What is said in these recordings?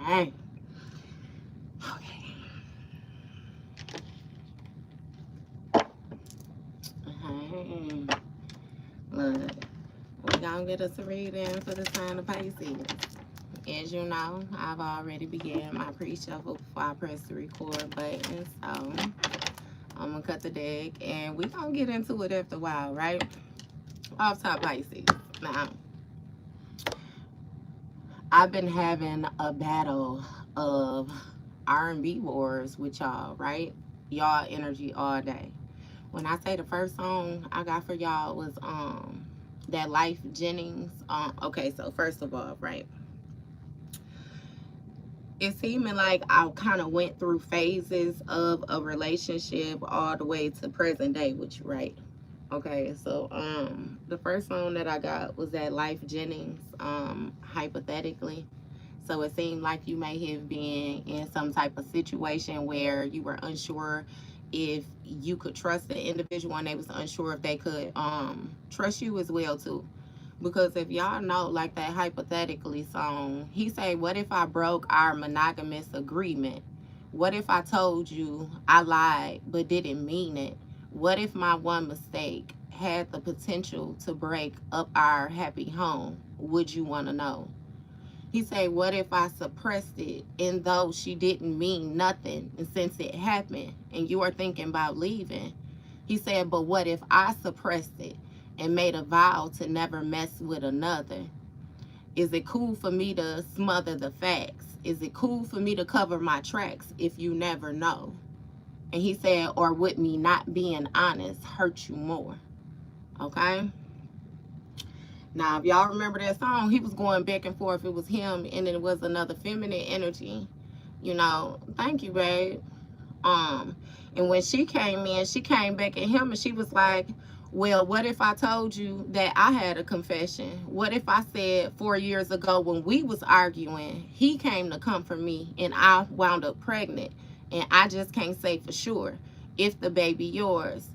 Okay. Okay. Okay. Look, we're gonna get us a reading for the sign of Pisces. As you know, I've already began my pre-shuffle before I press the record button. So I'm gonna cut the deck and we're gonna get into it after a while, right? Off top Pisces. Now, I've been having a battle of R&B wars with y'all, right? Y'all energy all day. When I say the first song I got for y'all was that Life Jennings. Okay, so first of all, right, it seeming like I kind of went through phases of a relationship all the way to present day with you, right? Okay, so the first song that I got was that Life Jennings, hypothetically. So it seemed like you may have been in some type of situation where you were unsure if you could trust the individual and they was unsure if they could trust you as well too. Because if y'all know, like that hypothetically song, he say, what if I broke our monogamous agreement? What if I told you I lied but didn't mean it? What if my one mistake had the potential to break up our happy home? Would you want to know? He said, what if I suppressed it and though she didn't mean nothing and since it happened and you are thinking about leaving? He said, but what if I suppressed it and made a vow to never mess with another? Is it cool for me to smother the facts? Is it cool for me to cover my tracks if you never know? And he said, or would me not being honest hurt you more? Okay? Now, if y'all remember that song, he was going back and forth. It was him, and it was another feminine energy. You know, thank you, babe. Um, and when she came in, she came back at him, and she was like, "Well, what if I told you that I had a confession? What if I said 4 years ago when we was arguing, he came to comfort me, and I wound up pregnant, and I just can't say for sure if the baby yours."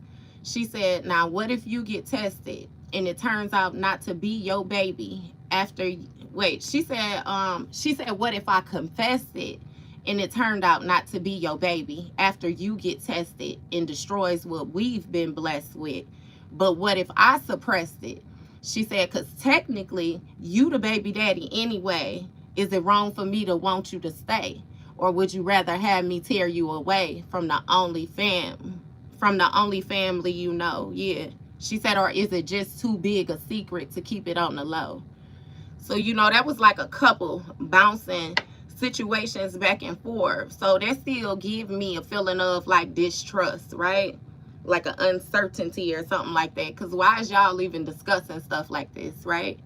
She said, now what if you get tested and it turns out not to be your baby after, wait, she said, what if I confessed it and it turned out not to be your baby after you get tested and destroys what we've been blessed with? But what if I suppressed it? She said, because technically you the baby daddy anyway. Is it wrong for me to want you to stay? Or would you rather have me tear you away from the only family you know? Yeah. She said, or is it just too big a secret to keep it on the low? So, you know, that was like a couple bouncing situations back and forth. So that still give me a feeling of like distrust, right? Like an uncertainty or something like that. Because why is y'all even discussing stuff like this, right?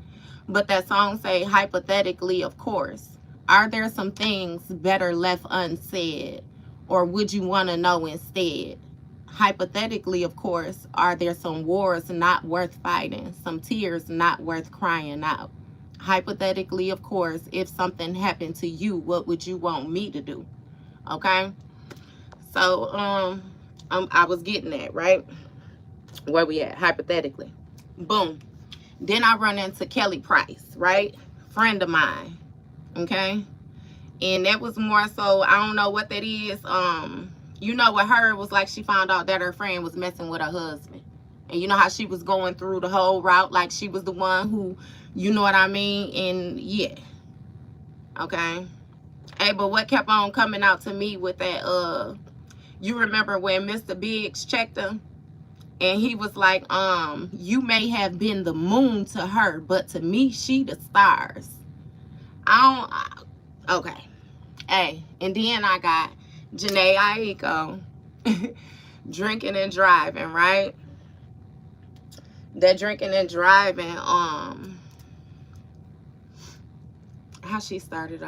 But that song say, hypothetically, of course. Are there some things better left unsaid? Or would you want to know instead? Hypothetically, of course, are there some wars not worth fighting? Some tears not worth crying out? Hypothetically, of course, if something happened to you, what would you want me to do? Okay? So, I was getting that, right? Where we at? Hypothetically. Boom. Then I run into Kelly Price, right? Friend of mine. Okay? And that was more so, I don't know what that is. You know what her was like, she found out that her friend was messing with her husband. And you know how she was going through the whole route, like she was the one who, you know what I mean? And yeah. Okay. Hey, but what kept on coming out to me with that, you remember when Mr. Biggs checked her? And he was like, you may have been the moon to her, but to me, she the stars. Okay. Hey, and then I got Janae Aiko drinking and driving, right? That drinking and driving, how she started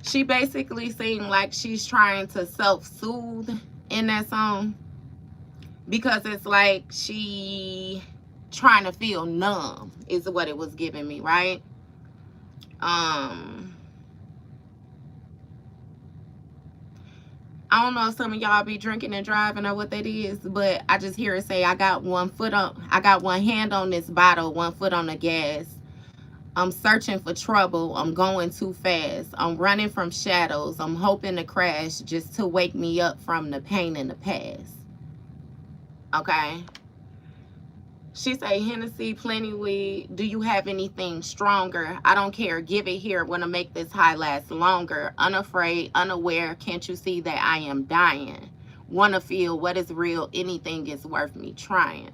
she basically seemed like she's trying to self-soothe in that song, because it's like she trying to feel numb is what it was giving me, right? I don't know if some of y'all be drinking and driving or what that is, but I just hear it say, I got one hand on this bottle, one foot on the gas. I'm searching for trouble. I'm going too fast. I'm running from shadows. I'm hoping to crash just to wake me up from the pain in the past. Okay. She say, Hennessy, plenty weed. Do you have anything stronger? I don't care. Give it here. Want to make this high last longer. Unafraid, unaware. Can't you see that I am dying? Want to feel what is real. Anything is worth me trying.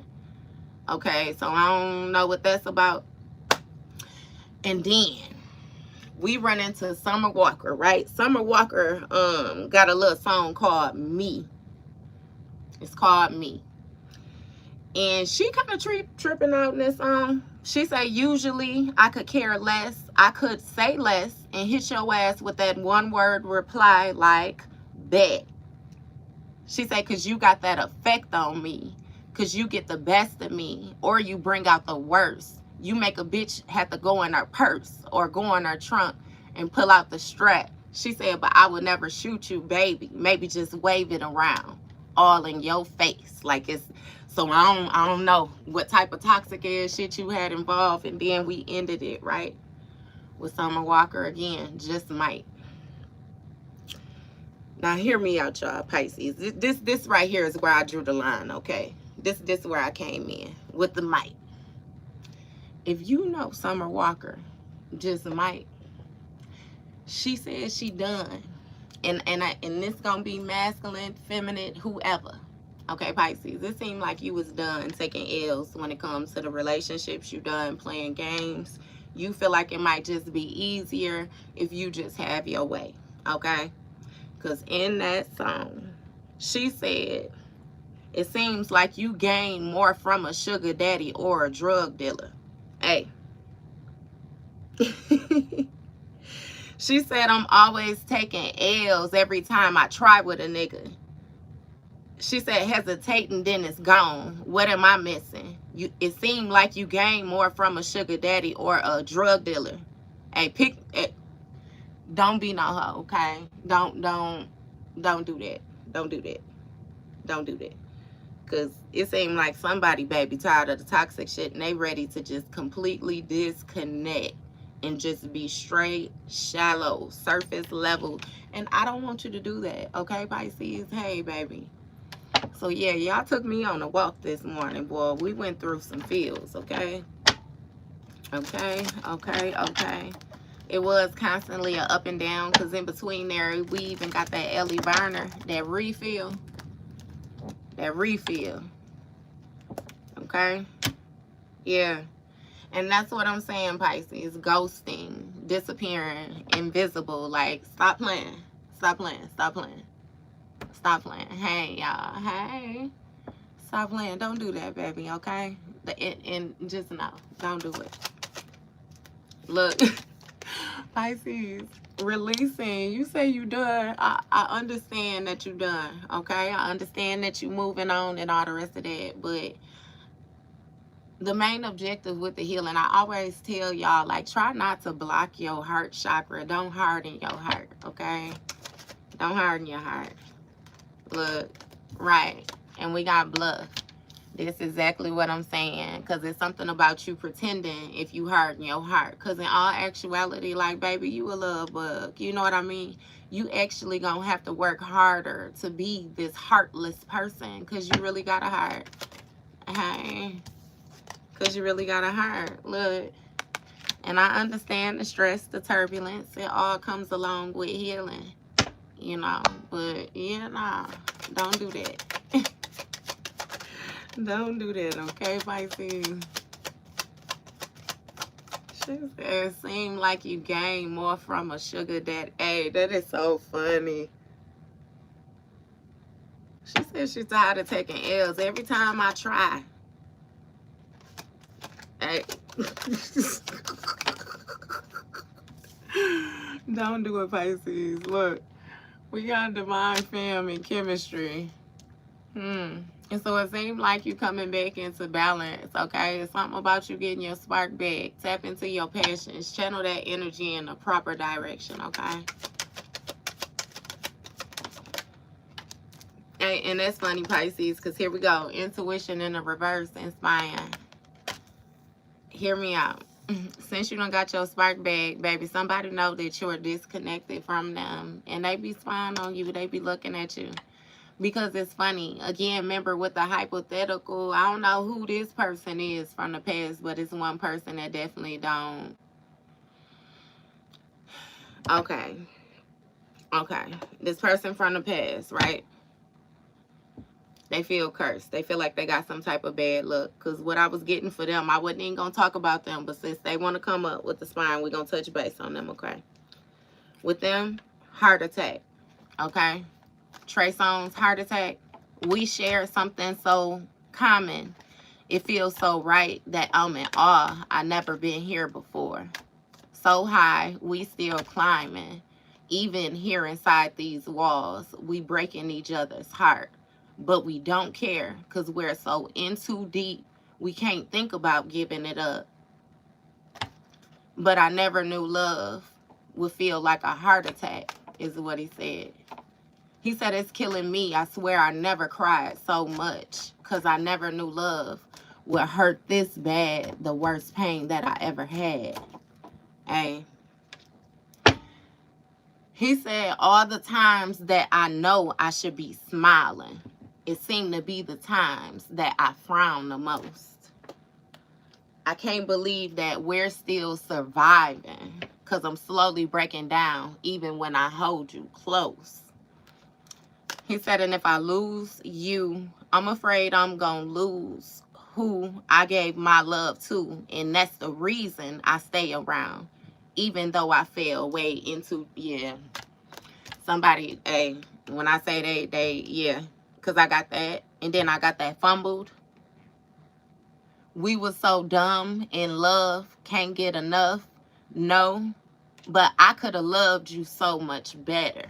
Okay, so I don't know what that's about. And then we run into Summer Walker, right? Summer Walker got a little song called Me. It's called Me. And she kind of tripping out in this song. She say, usually I could care less. I could say less and hit your ass with that one word reply like, bet. She say, because you got that effect on me. Because you get the best of me. Or you bring out the worst. You make a bitch have to go in her purse or go in her trunk and pull out the strap. She said, but I would never shoot you, baby. Maybe just wave it around. All in your face. Like it's... So I don't know what type of toxic ass shit you had involved, and then we ended it, right? With Summer Walker again, just might. Now hear me out, y'all, Pisces. This right here is where I drew the line, okay? This is where I came in with the might. If you know Summer Walker, just might. She says she done, and this gonna be masculine, feminine, whoever. Okay, Pisces, it seemed like you was done taking L's when it comes to the relationships. You done playing games. You feel like it might just be easier if you just have your way, okay? Because in that song, she said, it seems like you gain more from a sugar daddy or a drug dealer. Hey. She said, I'm always taking L's every time I try with a nigga. She said, hesitating, then it's gone. What am I missing? It seemed like you gain more from a sugar daddy or a drug dealer. Hey, pick it. Don't be no hoe, okay? Don't do that. Don't do that. Don't do that. Because it seemed like somebody, baby, tired of the toxic shit, and they ready to just completely disconnect and just be straight, shallow, surface level. And I don't want you to do that, okay, Pisces? Hey, baby. So yeah, y'all took me on a walk this morning, boy. We went through some fields, okay? Okay. It was constantly a up and down, because in between there, we even got that Ellie burner, that refill. Okay? Yeah. And that's what I'm saying, Pisces. Ghosting, disappearing, invisible. Like, stop playing. Stop playing. Hey, y'all. Hey. Stop playing. Don't do that, baby, okay? And just no. Don't do it. Look. Pisces. Releasing. You say you done. I understand that you done, okay? I understand that you moving on and all the rest of that. But the main objective with the healing, I always tell y'all, like, try not to block your heart chakra. Don't harden your heart, okay? Don't harden your heart. Look, right. And we got bluff. That's exactly what I'm saying. Because it's something about you pretending if you harden your heart. Because in all actuality, like, baby, you a love bug. You know what I mean? You actually going to have to work harder to be this heartless person. Because you really got a heart. Hey. Because you really got a heart. Look. And I understand the stress, the turbulence. It all comes along with healing. You know, but yeah, nah, don't do that. Don't do that, okay, Pisces? She said, it seemed like you gain more from a sugar daddy. Hey, that is so funny. She said she's tired of taking L's every time I try. Hey. Don't do it, Pisces. Look. We got divine fam and chemistry. And so it seems like you coming back into balance, okay? It's something about you getting your spark back. Tap into your passions. Channel that energy in the proper direction, okay? And that's funny, Pisces, because here we go. Intuition in the reverse, inspiring. Hear me out. Since you done got your spark bag, baby, somebody know that you're disconnected from them. And they be spying on you. They be looking at you. Because it's funny. Again, remember with the hypothetical, I don't know who this person is from the past, but it's one person that definitely don't. Okay. Okay. This person from the past, right? They feel cursed. They feel like they got some type of bad luck. Because what I was getting for them, I wasn't even going to talk about them. But since they want to come up with the spine, we're going to touch base on them, okay? With them, heart attack, okay? Trey Songz, heart attack. We share something so common. It feels so right that I'm in awe. I never been here before. So high, we still climbing. Even here inside these walls, we breaking each other's heart. But we don't care because we're so in too deep, we can't think about giving it up. But I never knew love would feel like a heart attack, is what he said. He said, it's killing me. I swear I never cried so much because I never knew love would hurt this bad, the worst pain that I ever had. Hey. He said, all the times that I know I should be smiling, it seemed to be the times that I frown the most. I can't believe that we're still surviving because I'm slowly breaking down even when I hold you close. He said, and if I lose you, I'm afraid I'm going to lose who I gave my love to. And that's the reason I stay around, even though I fell way into, yeah. Somebody, hey, when I say they, yeah, because I got that. And then I got that fumbled. We were so dumb in love, can't get enough. No, but I could have loved you so much better.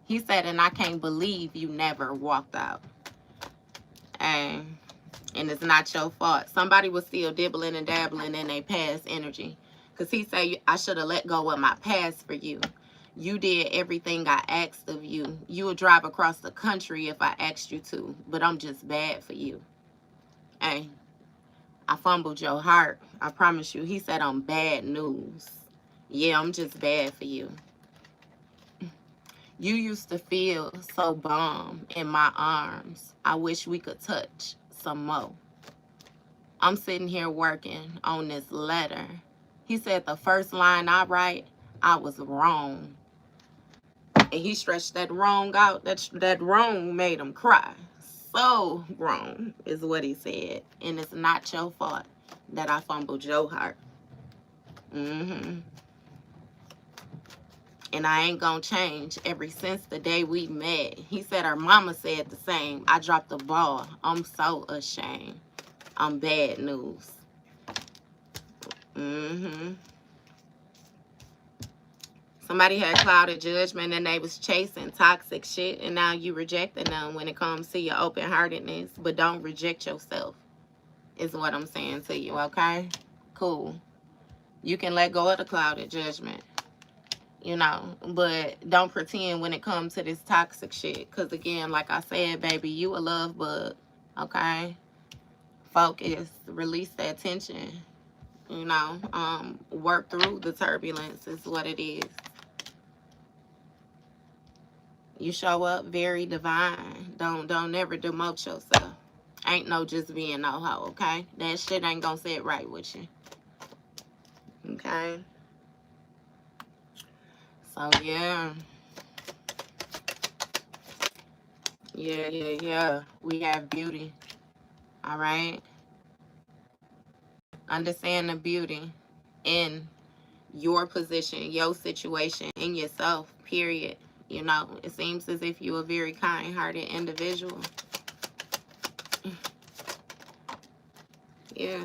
He said, and I can't believe you never walked out. And it's not your fault. Somebody was still dibbling and dabbling in their past energy. Because he said, I should have let go of my past for you. You did everything I asked of you. You would drive across the country if I asked you to. But I'm just bad for you. Hey, I fumbled your heart. I promise you. He said, I'm bad news. Yeah, I'm just bad for you. You used to feel so bomb in my arms. I wish we could touch some more. I'm sitting here working on this letter. He said the first line I write, I was wrong. And he stretched that wrong out. That wrong made him cry. So wrong is what he said. And it's not your fault that I fumbled your heart. And I ain't gonna change ever since the day we met. He said her mama said the same. I dropped the ball. I'm so ashamed. I'm bad news. Somebody had clouded judgment and they was chasing toxic shit, and now you rejecting them when it comes to your open-heartedness. But don't reject yourself, is what I'm saying to you, okay? Cool. You can let go of the clouded judgment, you know, but don't pretend when it comes to this toxic shit. Because, again, like I said, baby, you a love bug, okay? Focus. Release that tension, you know. Work through the turbulence is what it is. You show up very divine. Don't never demote yourself. Ain't no just being no hoe, okay? That shit ain't gonna sit right with you. Okay? So, yeah. Yeah. We have beauty. All right? Understand the beauty in your position, your situation, in yourself, period. You know, it seems as if you're a very kind-hearted individual. Yeah.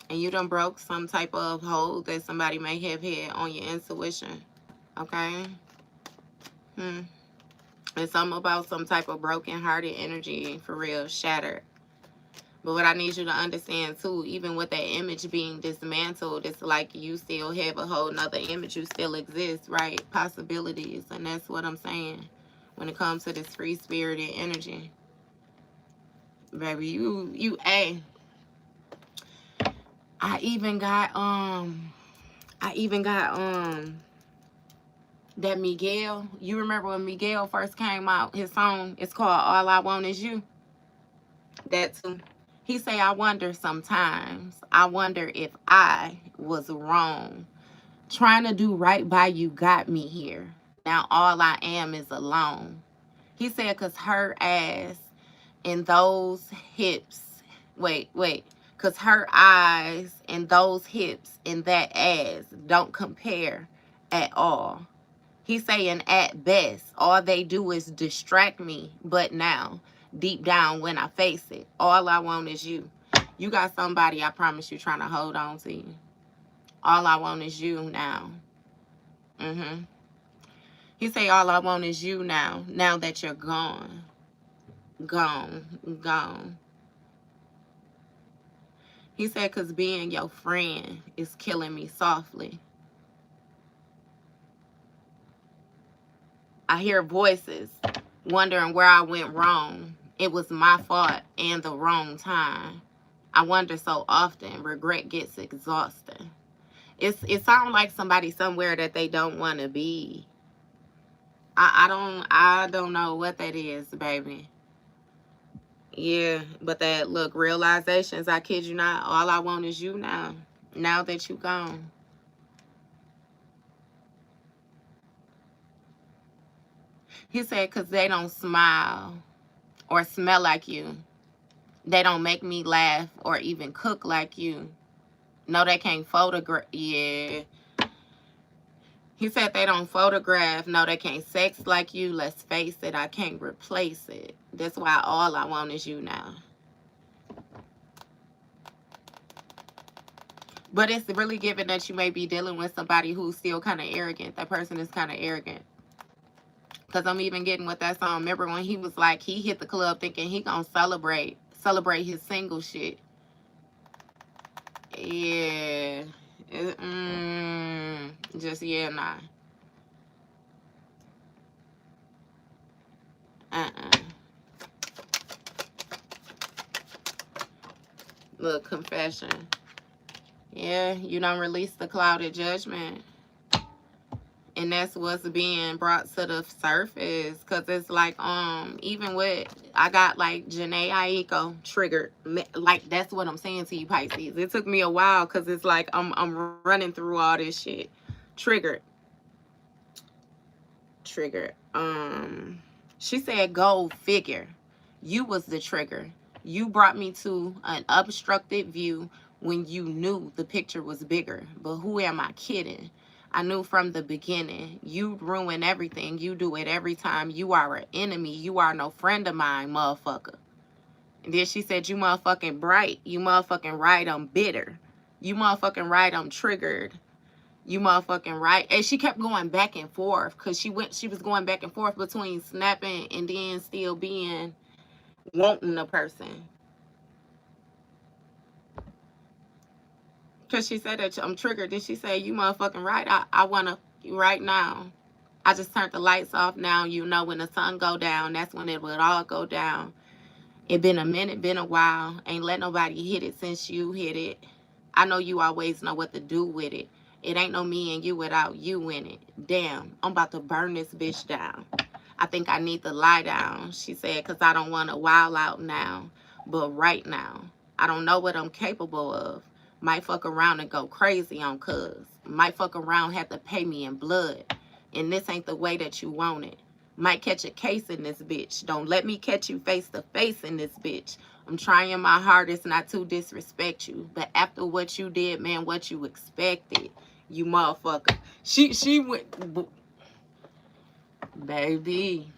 And you done broke some type of hold that somebody may have had on your intuition. Okay? It's something about some type of broken-hearted energy, for real, shattered. But what I need you to understand, too, even with that image being dismantled, it's like you still have a whole nother image. You still exist, right? Possibilities. And that's what I'm saying when it comes to this free-spirited energy. Baby, I even got that Miguel. You remember when Miguel first came out? His song, it's called All I Want Is You. That too. He say, I wonder sometimes. I wonder if I was wrong. Trying to do right by you got me here. Now all I am is alone. He said, cause her ass and those hips. Wait. Cause her eyes and those hips and that ass don't compare at all. He's saying at best, all they do is distract me. But now, deep down when I face it, all I want is you. You got somebody, I promise you, trying to hold on to you. All I want is you now. He say, all I want is you now. Now that you're gone. Gone. He said, because being your friend is killing me softly. I hear voices wondering where I went wrong. It was my fault and the wrong time. I wonder so often. Regret gets exhausting. It sounds like somebody somewhere that they don't want to be. I don't know what that is, baby. Yeah, but that look, realizations, I kid you not, all I want is you now. Now that you gone. He said, because they don't smile or smell like you. They don't make me laugh or even cook like you. No, they can't photograph. Yeah. He said they don't photograph. No, they can't sex like you. Let's face it, I can't replace it. That's why all I want is you now. But it's really given that you may be dealing with somebody who's still kind of arrogant. That person is kind of arrogant. Because I'm even getting with that song. Remember when he was like, he hit the club thinking he gonna celebrate his single shit. Yeah. Just, yeah, nah. Look, confession. Yeah, you don't release the clouded judgment. And that's what's being brought to the surface. Because it's like, even with, I got like Janae Aiko triggered. Like, that's what I'm saying to you, Pisces. It took me a while because it's like I'm running through all this shit. Triggered. She said, go figure. You was the trigger. You brought me to an obstructed view when you knew the picture was bigger. But who am I kidding? I knew from the beginning. You ruin everything. You do it every time. You are an enemy. You are no friend of mine, motherfucker. And then she said, you motherfucking bright. You motherfucking right, I'm bitter. You motherfucking right, I'm triggered. You motherfucking right. And she kept going back and forth because she was going back and forth between snapping and then still being wanting a person. Because she said that I'm triggered. Then she said, you motherfucking right. I want you right now. I just turned the lights off now. You know, when the sun go down, that's when it would all go down. It been a minute, been a while. Ain't let nobody hit it since you hit it. I know you always know what to do with it. It ain't no me and you without you in it. Damn, I'm about to burn this bitch down. I think I need to lie down, she said, because I don't want to wild out now. But right now, I don't know what I'm capable of. Might fuck around and go crazy on cuz. Might fuck around, have to pay me in blood. And this ain't the way that you want it. Might catch a case in this bitch. Don't let me catch you face to face in this bitch. I'm trying my hardest not to disrespect you. But after what you did, man, what you expected, you motherfucker. She went, baby,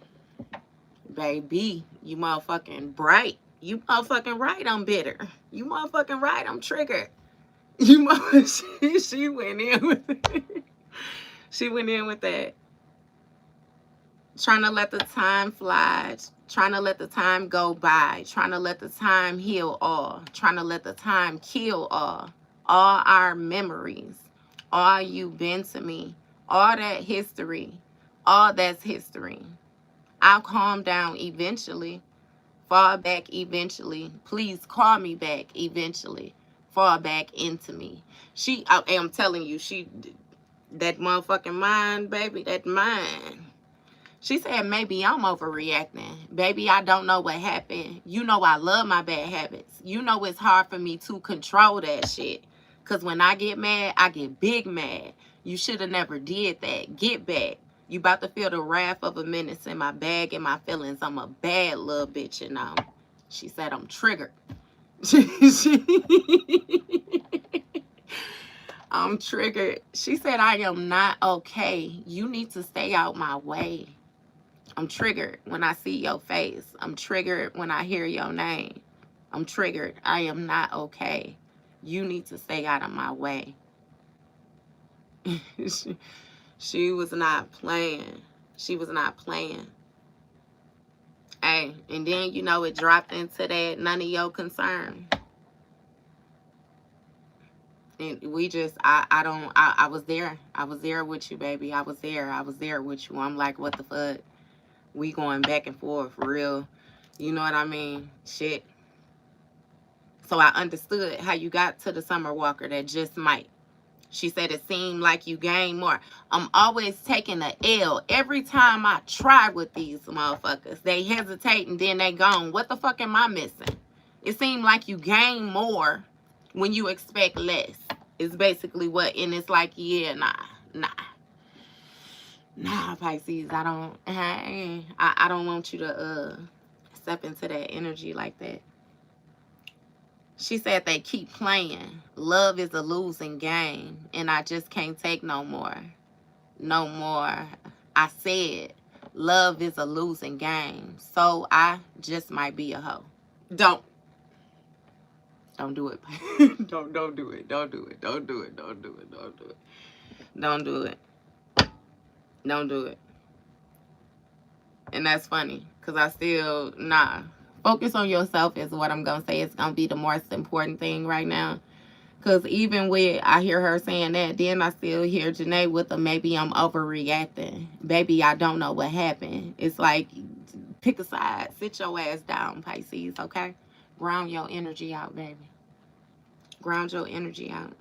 you motherfucking bright. You motherfucking right, I'm bitter. You motherfucking right, I'm triggered. You she went in with it. She went in with that. Trying to let the time fly. Trying to let the time go by. Trying to let the time heal all. Trying to let the time kill all. All our memories. All you've been to me. All that history. All that's history. I'll calm down eventually. Fall back eventually. Please call me back eventually. fall back into me. I'm telling you, that motherfucking mind, baby, that mind. She said, maybe I'm overreacting. Baby, I don't know what happened. You know I love my bad habits. You know it's hard for me to control that shit. Because when I get mad, I get big mad. You should have never did that. Get back. You about to feel the wrath of a menace in my bag and my feelings. I'm a bad little bitch, you know. She said I'm triggered. I'm triggered. She said I am not okay. You need to stay out my way. I'm triggered when I see your face. I'm triggered when I hear your name. I'm triggered. I am not okay. You need to stay out of my way. she was not playing. She was not playing. Hey, and then, you know, it dropped into that none of your concern. And we just, I was there. I was there with you, baby. I was there with you. I'm like, what the fuck? We going back and forth for real. You know what I mean? Shit. So I understood how you got to the summer walker that just might. She said it seemed like you gained more. I'm always taking a L. Every time I try with these motherfuckers, they hesitate and then they gone. What the fuck am I missing? It seemed like you gain more when you expect less. It's basically what, and it's like, yeah, nah, Pisces, I don't want you to step into that energy like that. She said they keep playing. Love is a losing game, and I just can't take no more. No more. I said love is a losing game, so I just might be a hoe. Don't do it. don't do it. Don't do it. Don't do it. Don't do it. Don't do it. Don't do it. Don't do it. And that's funny, because I still, focus on yourself is what I'm going to say. It's going to be the most important thing right now. Because even with, I hear her saying that, then I still hear Janae with a maybe I'm overreacting. Baby, I don't know what happened. It's like, pick a side. Sit your ass down, Pisces, okay? Ground your energy out, baby. Ground your energy out.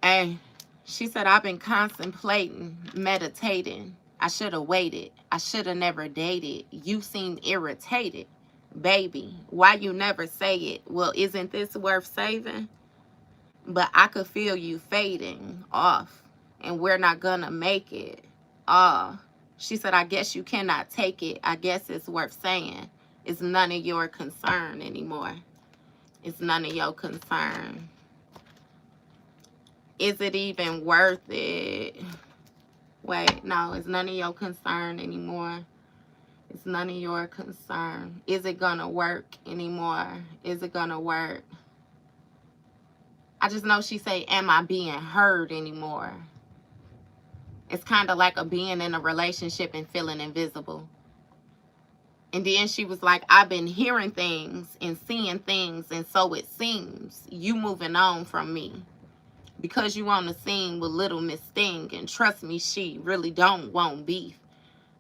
Hey, she said, I've been contemplating, meditating. I should have waited. I should have never dated. You seem irritated. Baby, why you never say it? Well, isn't this worth saving? But I could feel you fading off, and we're not gonna make it. She said, I guess you cannot take it. I guess it's worth saying. It's none of your concern anymore. It's none of your concern. Is it even worth it? Wait, no, it's none of your concern anymore. It's none of your concern. Is it gonna work anymore? Is it gonna work? I just know she say, am I being heard anymore? It's kind of like a being in a relationship and feeling invisible. And then she was like, I've been hearing things and seeing things, and so it seems you moving on from me. Because you on the scene with little Miss Sting, and trust me, she really don't want beef.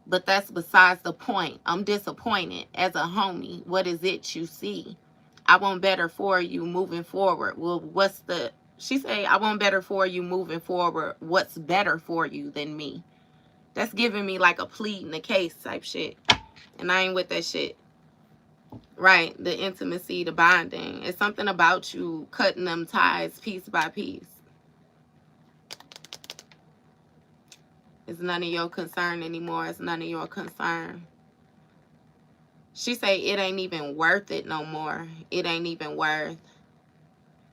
But that's besides the point. I'm disappointed as a homie. What is it you see? I want better for you moving forward. Well, she say, I want better for you moving forward. What's better for you than me? That's giving me like a plead in the case type shit. And I ain't with that shit. Right, the intimacy, the bonding. It's something about you cutting them ties piece by piece. It's none of your concern anymore. It's none of your concern. She say it ain't even worth it no more. It ain't even worth.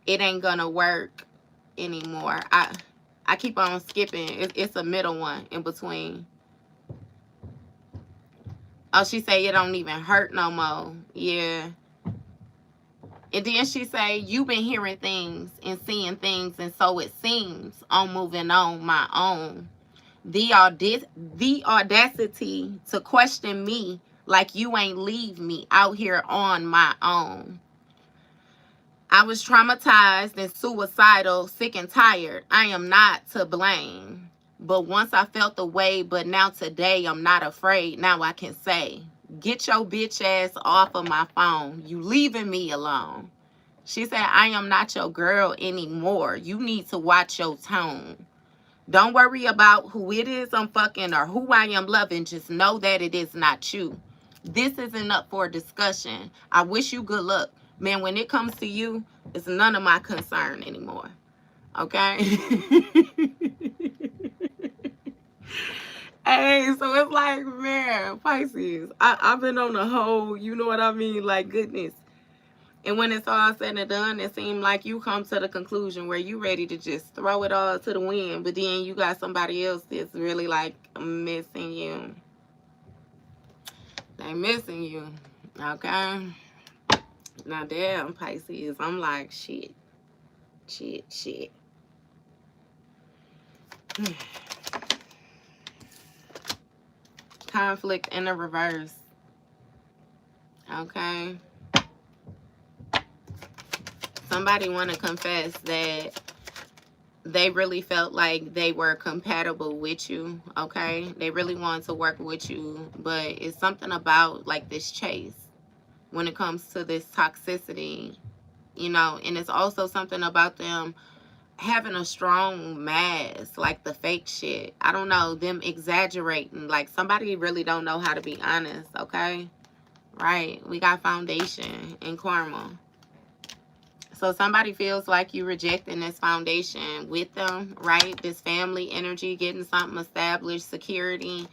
It ain't gonna work anymore. I keep on skipping. It's a middle one in between. Oh, she say it don't even hurt no more. Yeah. And then she say, you've been hearing things and seeing things, and so it seems I'm moving on my own. The audacity to question me like you ain't leave me out here on my own. I was traumatized and suicidal, sick and tired. I am not to blame. But once I felt the way, but now today I'm not afraid. Now I can say, get your bitch ass off of my phone. You leaving me alone. She said, I am not your girl anymore. You need to watch your tone. Don't worry about who it is I'm fucking or who I am loving. Just know that it is not you. This isn't up for discussion. I wish you good luck. Man, when it comes to you, it's none of my concern anymore. Okay? Hey, so it's like, man, Pisces, I've been on the whole, you know what I mean? Like, goodness. And when it's all said and done, it seems like you come to the conclusion where you ready to just throw it all to the wind, but then you got somebody else that's really like missing you. They missing you. Okay? Now, damn, Pisces, I'm like, shit. Conflict in the reverse. Okay? Somebody want to confess that they really felt like they were compatible with you, okay? They really wanted to work with you, but it's something about like this chase when it comes to this toxicity, you know, and it's also something about them having a strong mask, like the fake shit. I don't know, them exaggerating, like somebody really don't know how to be honest, okay? Right, we got foundation and karma. So somebody feels like you rejecting this foundation with them, right? This family energy, getting something established, security.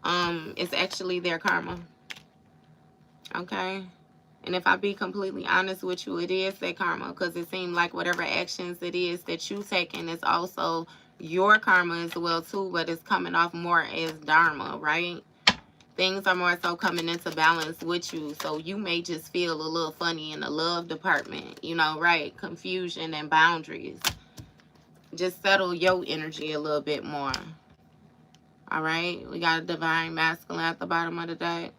It's actually their karma. Okay? And if I be completely honest with you, it is their karma, because it seems like whatever actions it is that you taking is also your karma as well too, but it's coming off more as dharma, right? Things are more so coming into balance with you. So you may just feel a little funny in the love department, you know, right? Confusion and boundaries. Just settle your energy a little bit more. All right? We got a divine masculine at the bottom of the deck.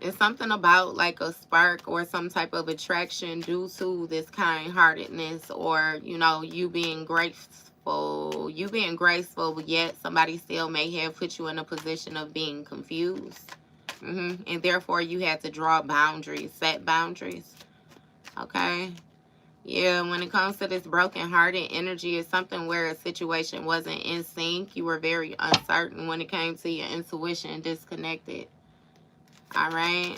It's something about like a spark or some type of attraction due to this kind-heartedness, or, you know, you being graceful. You being graceful, but yet somebody still may have put you in a position of being confused. And therefore, you had to draw boundaries, set boundaries. Okay? Yeah, when it comes to this broken-hearted energy, it's something where a situation wasn't in sync. You were very uncertain when it came to your intuition, disconnected. All right?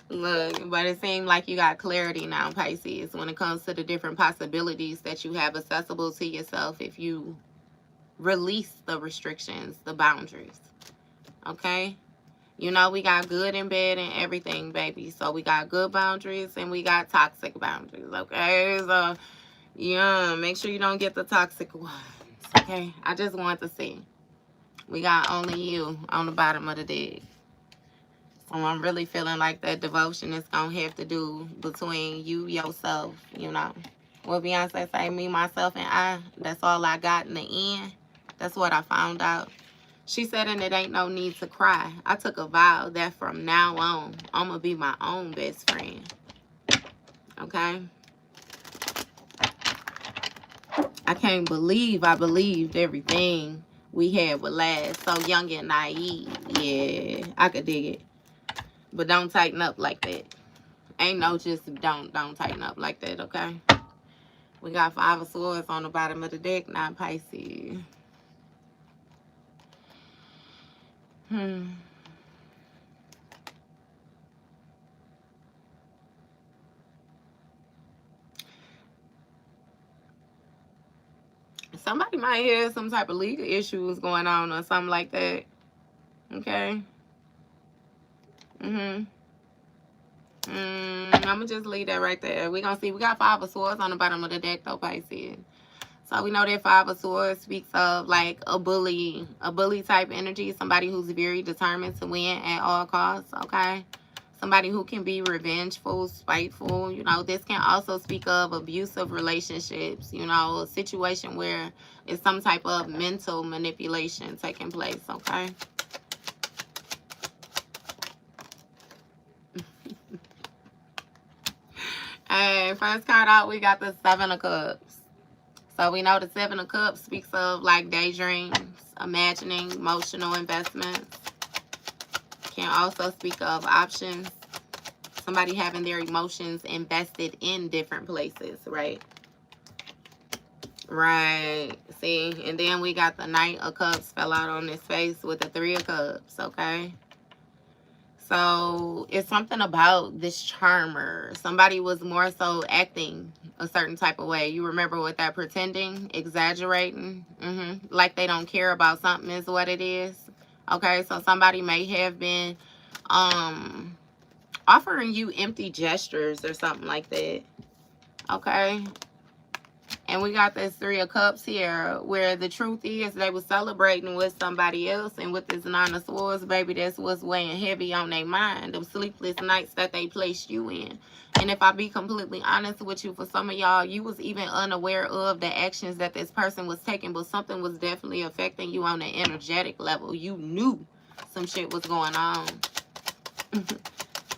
Look, but it seems like you got clarity now, Pisces, when it comes to the different possibilities that you have accessible to yourself if you release the restrictions, the boundaries. Okay? You know, we got good and bad and everything, baby. So we got good boundaries and we got toxic boundaries, okay? So, yeah, make sure you don't get the toxic ones, okay? I just want to see. We got only you on the bottom of the deck. So I'm really feeling like that devotion is going to have to do between you, yourself, you know. What Beyonce say, me, myself, and I, that's all I got in the end. That's what I found out. She said, and it ain't no need to cry. I took a vow that from now on, I'm going to be my own best friend. Okay? I can't believe I believed everything we had would last. So young and naive. Yeah, I could dig it. But don't tighten up like that. Ain't no just don't tighten up like that, okay? We got 5 of Swords on the bottom of the deck, not Pisces. Somebody might have some type of legal issues going on or something like that. Okay? I'm going to just leave that right there. We're going to see. We got 5 of Swords on the bottom of the deck, though, Pisces. So we know that 5 of Swords speaks of like a bully type energy. Somebody who's very determined to win at all costs, okay? Somebody who can be revengeful, spiteful. You know, this can also speak of abusive relationships. You know, a situation where it's some type of mental manipulation taking place, okay? Hey, first card out, we got the 7 of Cups. So we know the Seven of Cups speaks of like daydreams, imagining, emotional investments. Can also speak of options. Somebody having their emotions invested in different places, right? Right. See, and then we got the Knight of Cups fell out on his face with the Three of Cups, okay? So it's something about this charmer. Somebody was more so acting a certain type of way. You remember with that pretending, exaggerating, like they don't care about something is what it is. Okay, so somebody may have been offering you empty gestures or something like that. Okay. And we got this Three of Cups here, where the truth is they were celebrating with somebody else. And with this Nine of Swords, baby, that's what's weighing heavy on their mind. Them sleepless nights that they placed you in. And if I be completely honest with you, for some of y'all, you was even unaware of the actions that this person was taking. But something was definitely affecting you on an energetic level. You knew some shit was going on.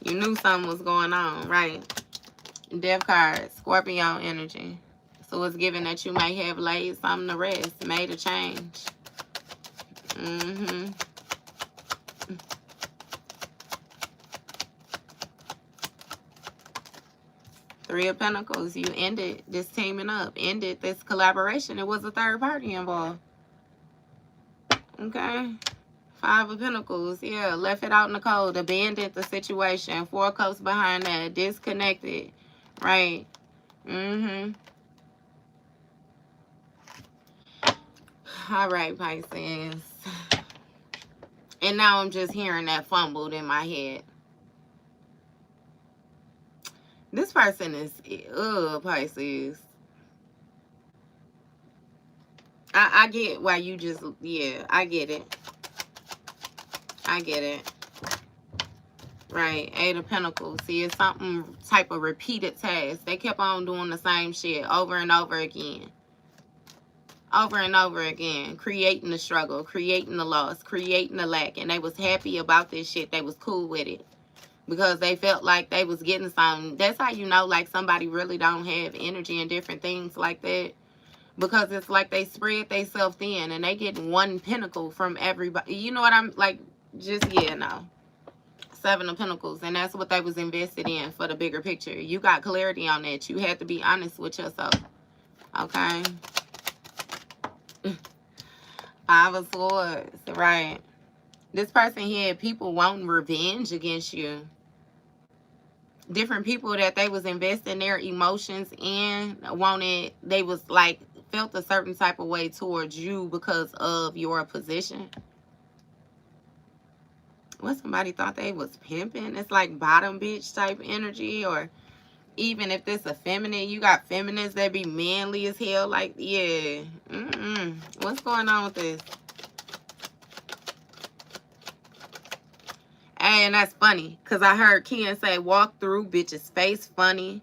You knew something was going on, right? Death card, Scorpio energy. So it's given that you may have laid something to rest, made a change. Three of Pentacles, you ended this teaming up, ended this collaboration. It was a third party involved. Okay. Five of Pentacles, yeah, left it out in the cold, abandoned the situation. Four of Cups behind that, disconnected, right? All right, Pisces. And now I'm just hearing that fumbled in my head. This person is, Pisces. I get why you just, yeah, I get it. I get it. Right, Eight of Pentacles. See, it's something type of repeated task. They kept on doing the same shit over and over again. Over and over again. Creating the struggle, creating the loss, creating the lack. And they was happy about this shit. They was cool with it. Because they felt like they was getting something. That's how you know, like, somebody really don't have energy and different things like that. Because it's like they spread themselves thin and they get one pentacle from everybody. You know what I'm, like, just, yeah, no. Seven of Pentacles. And that's what they was invested in for the bigger picture. You got clarity on that. You had to be honest with yourself. Okay? Five of Swords. Right. This person had people wanting revenge against you. Different people that they was investing their emotions in wanted, they was like, felt a certain type of way towards you because of your position. What, somebody thought they was pimping? It's like bottom bitch type energy. Or even if this a feminine, you got feminists that be manly as hell. Like, yeah. What's going on with this? And that's funny, because I heard Ken say, walk through bitches' face funny,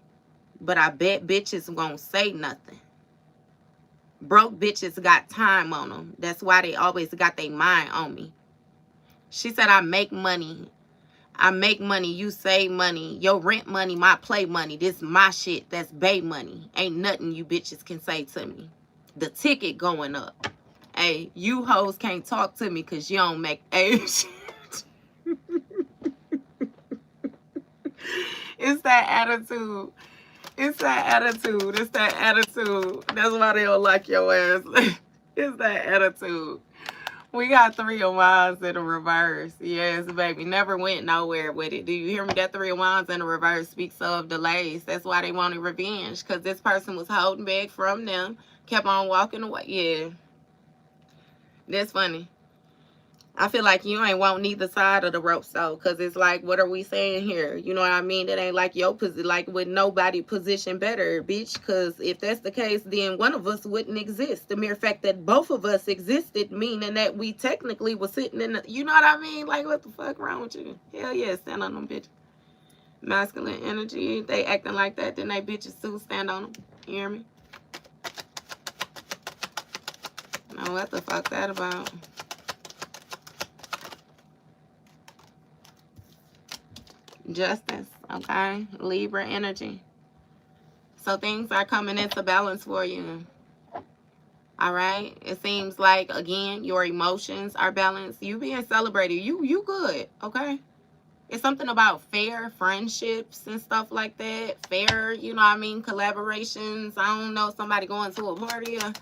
but I bet bitches won't say nothing. Broke bitches got time on them. That's why they always got their mind on me. She said, I make money. I make money. You save money. Your rent money, my play money. This my shit. That's bae money. Ain't nothing you bitches can say to me. The ticket going up. Hey, you hoes can't talk to me because you don't make... Hey, it's that attitude. It's that attitude. It's that attitude. That's why they don't like your ass. It's that attitude. We got Three of Wands in the reverse. Yes, baby. Never went nowhere with it. Do you hear me? That Three of Wands in the reverse speaks of delays. That's why they wanted revenge. Because this person was holding back from them. Kept on walking away. Yeah. That's funny. I feel like you ain't want neither side of the rope, so, because it's like, what are we saying here? You know what I mean? It ain't like your position, like with nobody position better, bitch. Because if that's the case, then one of us wouldn't exist. The mere fact that both of us existed, meaning that we technically was sitting in the, you know what I mean? Like, what the fuck wrong with you? Hell yeah, stand on them, bitch. Masculine energy, they acting like that, then they bitches too, stand on them. You hear me? Now, what the fuck that about? Justice, okay? Libra energy. So things are coming into balance for you. All right. It seems like, again, your emotions are balanced. You being celebrated. You good. Okay. It's something about fair friendships and stuff like that. Fair, you know what I mean, collaborations. I don't know, somebody going to a party or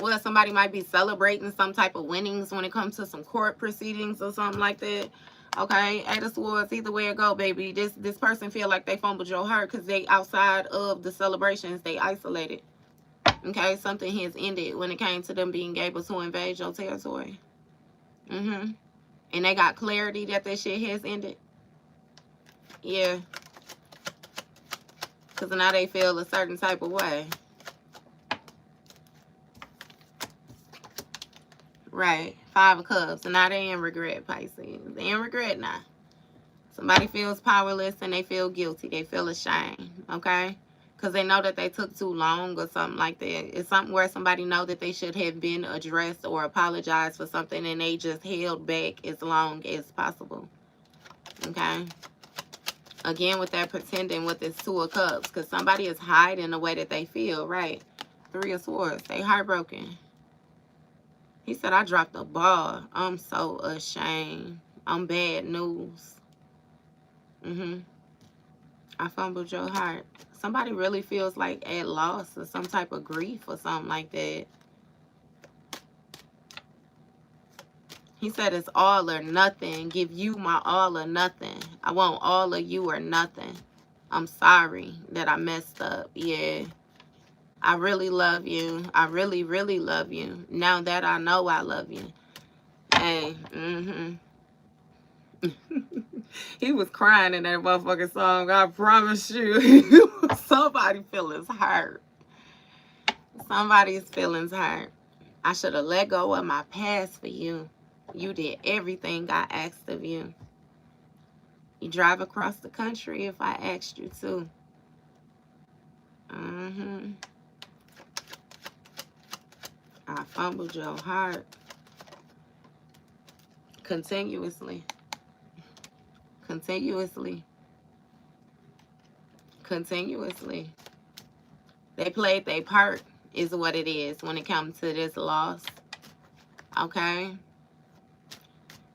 well, somebody might be celebrating some type of winnings when it comes to some court proceedings or something like that. Okay, Eight of Swords, either way it go, baby. This person feel like they fumbled your heart because they outside of the celebrations, they isolated. Okay, something has ended when it came to them being able to invade your territory. And they got clarity that this shit has ended. Yeah, because now they feel a certain type of way. Right. Five of Cups. And now they in regret, Pisces. They in regret now. Somebody feels powerless and they feel guilty. They feel ashamed. Okay? Because they know that they took too long or something like that. It's something where somebody know that they should have been addressed or apologized for something and they just held back as long as possible. Okay? Again, with that pretending with this Two of Cups. Because somebody is hiding the way that they feel. Right? Three of Swords. They heartbroken. He said, I dropped the ball. I'm so ashamed. I'm bad news. I fumbled your heart. Somebody really feels like at loss or some type of grief or something like that. He said it's all or nothing. Give you my all or nothing. I want all of you or nothing. I'm sorry that I messed up. Yeah. I really love you. I really, really love you. Now that I know I love you. Hey, he was crying in that motherfucking song. I promise you. Somebody feelings hurt. Somebody's feelings hurt. I should have let go of my past for you. You did everything I asked of you. You drive across the country if I asked you to. I fumbled your heart. Continuously. Continuously. Continuously. They played their part is what it is when it comes to this loss. Okay?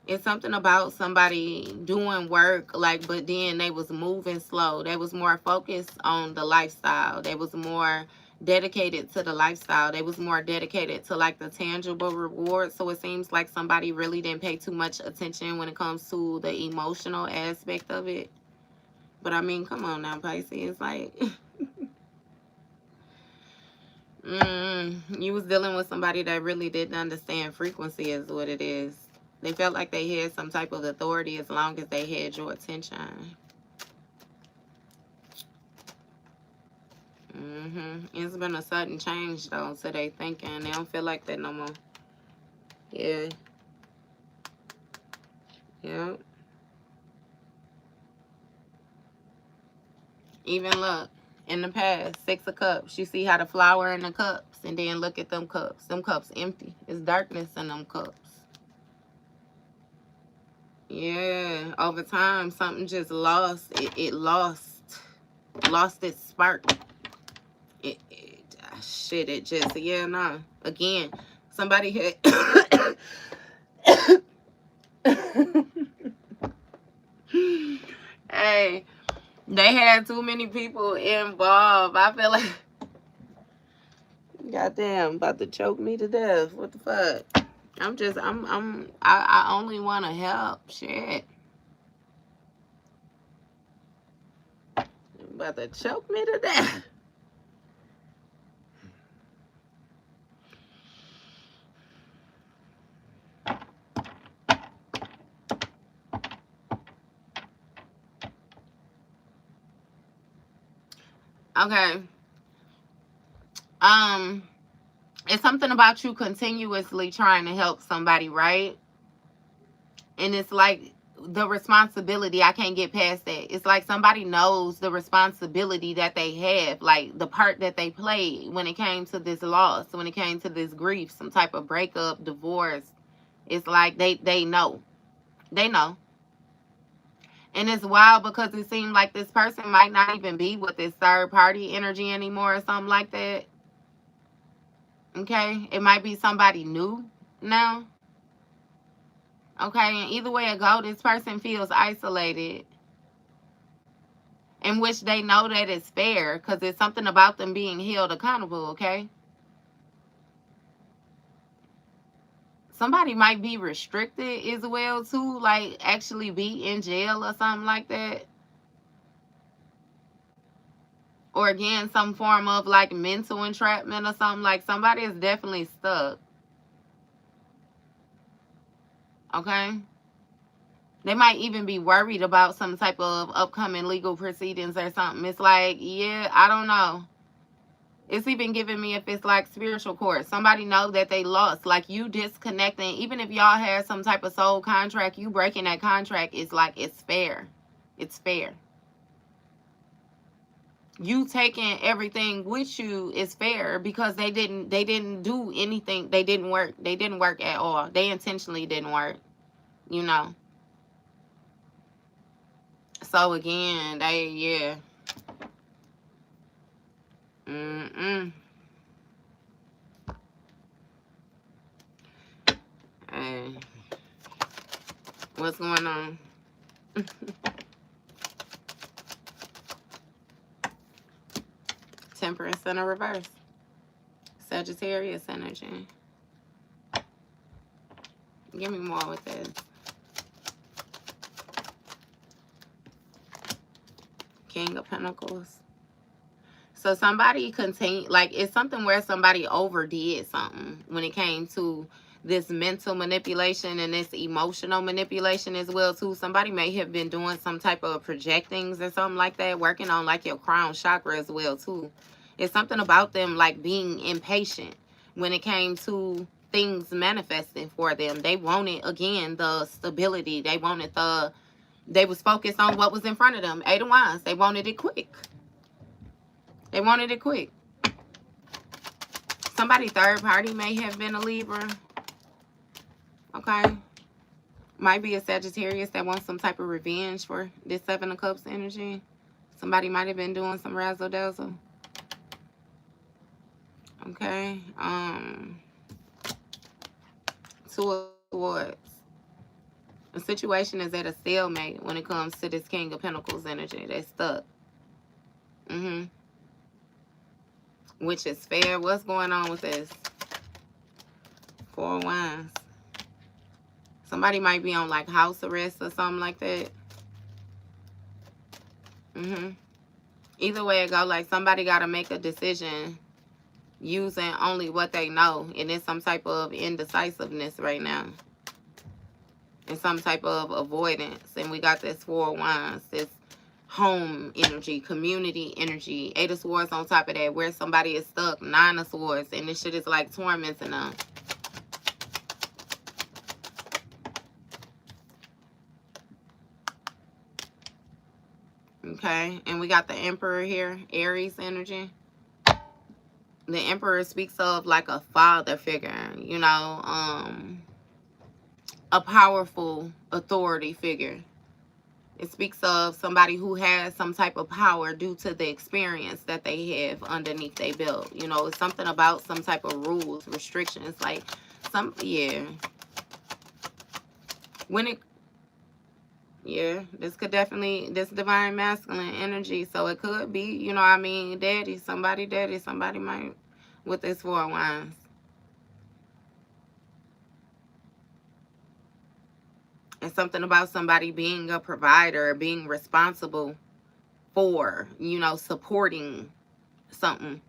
It's something about somebody doing work, like, but then they was moving slow. They was more focused on the lifestyle. They was more dedicated to the lifestyle. They was more dedicated to, like, the tangible reward. So it seems like somebody really didn't pay too much attention when it comes to the emotional aspect of it. But, I mean, come on now, Pisces. Like, you was dealing with somebody that really didn't understand frequency is what it is. They felt like they had some type of authority as long as they had your attention. It's been a sudden change, though, to their thinking. They don't feel like that no more. Yeah. Yep. Even look, in the past, Six of Cups. You see how the flower in the cups, and then look at them cups. Them cups empty. It's darkness in them cups. Yeah, over time, something just lost. It lost its spark. Shit, it just, yeah, nah. Again, somebody had... Hey, they had too many people involved. I feel like... Goddamn, about to choke me to death. What the fuck? I only want to help. Shit. About to choke me to death. Okay. It's something about you continuously trying to help somebody, right? And it's like the responsibility, I can't get past that. It's like somebody knows the responsibility that they have, like the part that they played when it came to this loss, when it came to this grief, some type of breakup, divorce. It's like they know. They know. And it's wild because it seems like this person might not even be with this third party energy anymore or something like that. Okay? It might be somebody new now. Okay? And either way it go, this person feels isolated, in which they know that it's fair because it's something about them being held accountable, okay? Somebody might be restricted as well too, like actually be in jail or something like that. Or again, some form of like mental entrapment or something. Like somebody is definitely stuck. Okay? They might even be worried about some type of upcoming legal proceedings or something. It's like, yeah, I don't know. It's even giving me if it's like spiritual court. Somebody know that they lost. Like you disconnecting. Even if y'all had some type of soul contract, you breaking that contract is like, it's fair. It's fair. You taking everything with you is fair because they didn't do anything. They didn't work at all. They intentionally didn't work, you know. So again, yeah. Hey, what's going on? Temperance in a reverse. Sagittarius energy. Give me more with this. King of Pentacles. So somebody like it's something where somebody overdid something when it came to this mental manipulation and this emotional manipulation as well too. Somebody may have been doing some type of projectings or something like that, working on like your crown chakra as well too. It's something about them like being impatient when it came to things manifesting for them. They wanted, again, the stability. They was focused on what was in front of them. 8 of Wands. They wanted it quick. They wanted it quick. Somebody third party may have been a Libra. Okay. Might be a Sagittarius that wants some type of revenge for this 7 of Cups energy. Somebody might have been doing some razzle dazzle. Okay. 2 of Swords. The situation is at a stalemate when it comes to this King of Pentacles energy. They're stuck. Which is fair. What's going on with this? 4 of Wands. Somebody might be on like house arrest or something like that. Either way it go, like somebody got to make a decision using only what they know. And it's some type of indecisiveness right now. And some type of avoidance. And we got this 4 of Wands. This home energy, community energy. 8 of Swords on top of that, where somebody is stuck. 9 of Swords, and this shit is like tormenting them. Okay, and we got the Emperor here, Aries energy. The Emperor speaks of like a father figure, you know, a powerful authority figure. It speaks of somebody who has some type of power due to the experience that they have underneath their belt. You know, it's something about some type of rules, restrictions, like yeah. This could definitely, this divine masculine energy. So it could be, you know what I mean, daddy, somebody might, with this 4 of Wands. And something about somebody being a provider, being responsible for, you know, supporting something.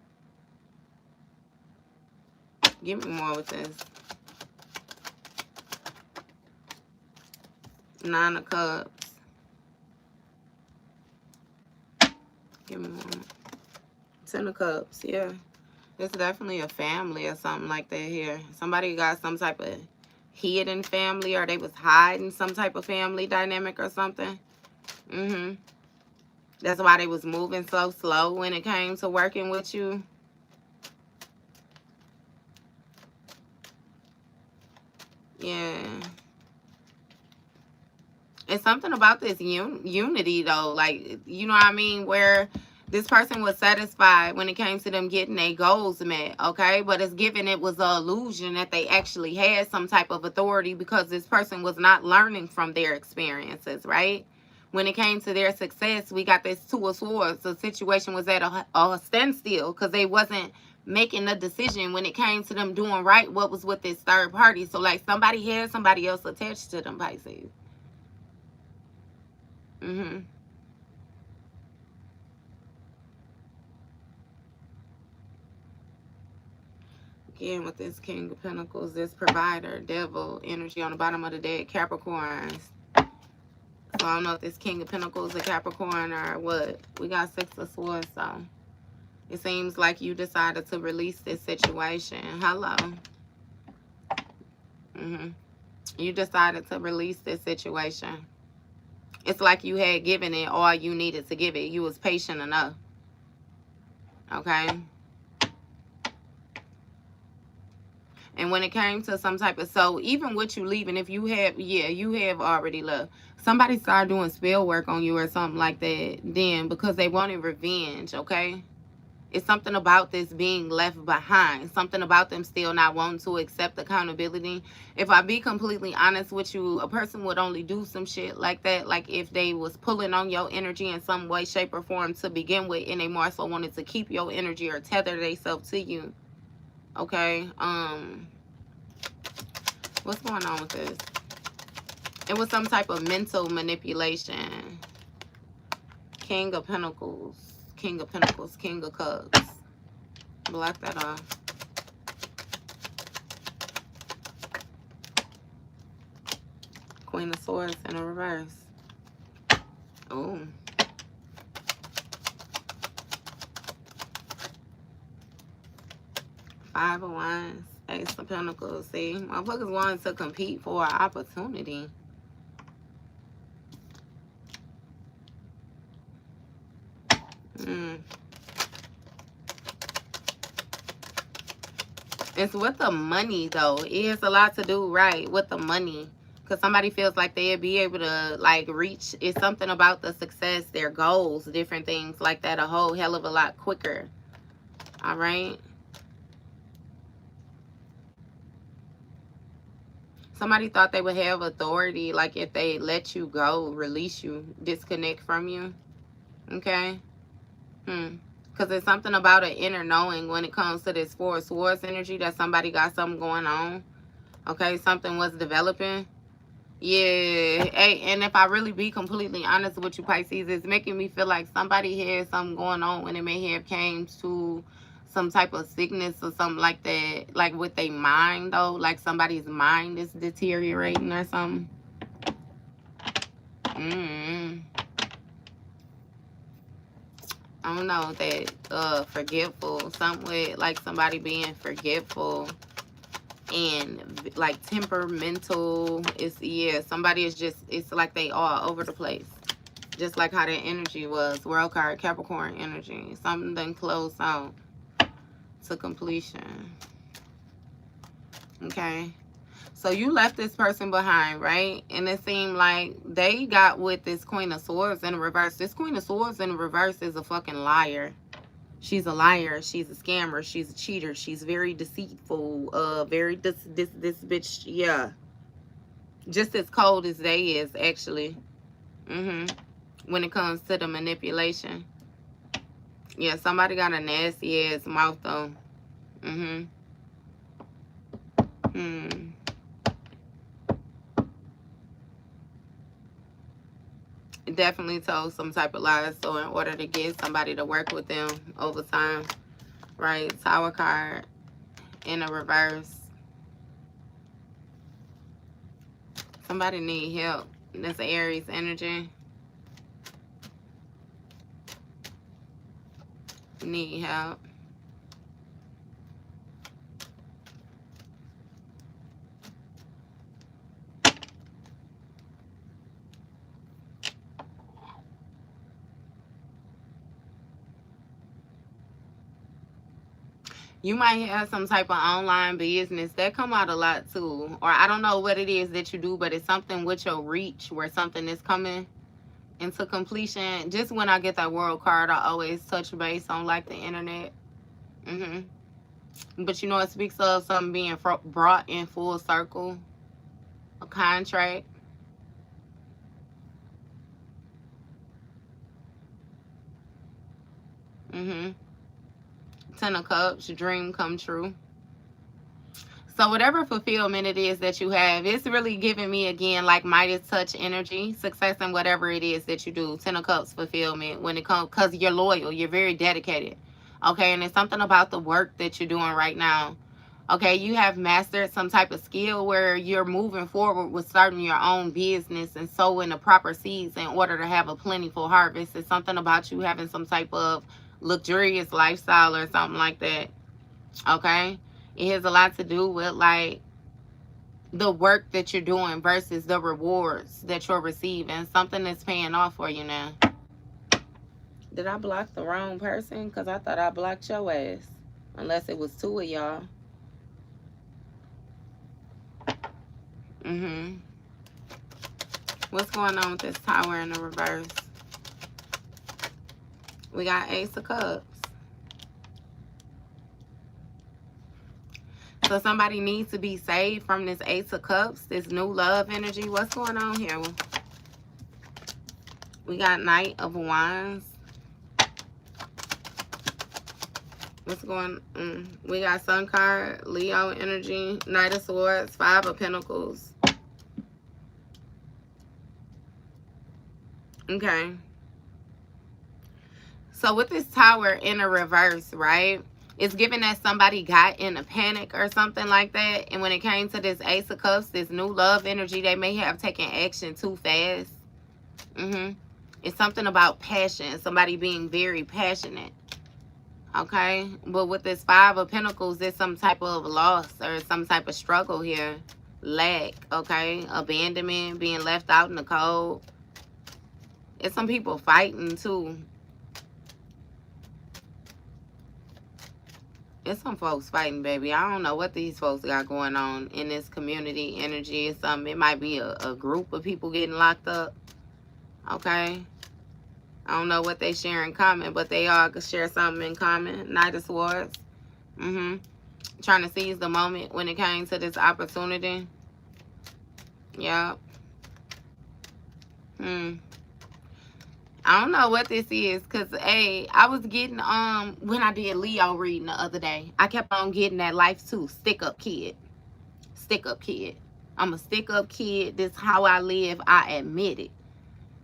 Give me more with this. 9 of Cups. Give me more. 10 of Cups, yeah. It's definitely a family or something like that here. Somebody got some type of hidden family, or they was hiding some type of family dynamic or something. That's why they was moving so slow when it came to working with you. Yeah. It's something about this unity though, like, you know what I mean, where This person was satisfied when it came to them getting their goals met, okay? But it's given it was an illusion that they actually had some type of authority because this person was not learning from their experiences, right? When it came to their success, we got this Two of Swords. The situation was at a standstill because they wasn't making a decision when it came to them doing right what was with this third party. So, like, somebody had somebody else attached to them, Pisces. Again, with this King of Pentacles, this provider, devil energy on the bottom of the deck, Capricorns. So I don't know if this King of Pentacles is a Capricorn or what. We got Six of Swords, so it seems like you decided to release this situation. Hello. You decided to release this situation. It's like you had given it all you needed to give it. You was patient enough. Okay? And when it came to some type of, so even with you leaving, if you have, yeah, you have already left. Somebody started doing spell work on you or something like that then because they wanted revenge, okay? It's something about this being left behind. Something about them still not wanting to accept accountability. If I be completely honest with you, a person would only do some shit like that, like if they was pulling on your energy in some way, shape, or form to begin with, and they more so wanted to keep your energy or tether themselves to you. Okay, what's going on with this? It was some type of mental manipulation. King of Pentacles, King of Pentacles, King of Cups. Block that off. Queen of Swords in a reverse. Oh. Five of Wands, Ace of Pentacles. See, motherfuckers wanting to compete for an opportunity. It's with the money, though. It has a lot to do, right, with the money. Because somebody feels like they'd be able to, like, reach. It's something about the success, their goals, different things like that a whole hell of a lot quicker. All right? Somebody thought they would have authority, like if they let you go, release you, disconnect from you. Okay? Because it's something about an inner knowing when it comes to this Four of Swords energy that somebody got something going on. Okay? Something was developing. Yeah. Hey, and if I really be completely honest with you, Pisces, it's making me feel like somebody had something going on when it may have came to some type of sickness or something like that. Like with their mind, though. Like somebody's mind is deteriorating or something. I don't know, that forgetful, something with like somebody being forgetful and like temperamental. It's, yeah, somebody is just, it's like they all over the place, just like how that energy was. World card, Capricorn energy, something close out to completion. Okay, so you left this person behind, right? And it seemed like they got with this Queen of Swords in reverse. This Queen of Swords in reverse is a fucking liar. She's a liar. She's a scammer. She's a cheater. She's very deceitful. Very this bitch. Yeah, just as cold as they is actually. When it comes to the manipulation. Yeah, somebody got a nasty ass mouth though. Definitely told some type of lies, so in order to get somebody to work with them over time, right? Tower card in a reverse. Somebody need help. That's Aries energy. Need help. You might have some type of online business that come out a lot too. Or I don't know what it is that you do, but it's something with your reach where something is coming into completion. Just when I get that world card, I always touch base on like the internet. But you know, it speaks of something being brought in full circle, a contract. Ten of Cups, dream come true. So whatever fulfillment it is that you have, it's really giving me again like Midas touch energy, success in whatever it is that you do. Ten of Cups fulfillment when it comes, because you're loyal, you're very dedicated. Okay, and it's something about the work that you're doing right now. Okay, you have mastered some type of skill where you're moving forward with starting your own business and sowing the proper seeds in order to have a plentiful harvest. It's something about you having some type of luxurious lifestyle or something like that. Okay, it has a lot to do with like the work that you're doing versus the rewards that you're receiving. Something that's paying off for you now. Did I block the wrong person? Because I thought I blocked your ass. Unless it was two of y'all. What's going on with this Tower in the reverse? We got Ace of Cups. So somebody needs to be saved from this Ace of Cups, this new love energy. What's going on here? We got Knight of Wands. What's going on? We got Sun card, Leo energy, Knight of Swords, Five of Pentacles. Okay. So with this Tower in a reverse, right? It's given that somebody got in a panic or something like that. And when it came to this Ace of Cups, this new love energy, they may have taken action too fast. It's something about passion. Somebody being very passionate. Okay. But with this Five of Pentacles, there's some type of loss or some type of struggle here. Lack. Okay. Abandonment. Being left out in the cold. It's some people fighting too. It's some folks fighting, baby. I don't know what these folks got going on in this community energy. It's something. It might be a group of people getting locked up. Okay. I don't know what they share in common, but they all could share something in common. Knight of Swords. Trying to seize the moment when it came to this opportunity. Yep. I don't know what this is, because hey, I was getting when I did Leo reading the other day, I kept on getting that life too. Stick up kid. Stick up kid. I'm a stick up kid. This is how I live. I admit it.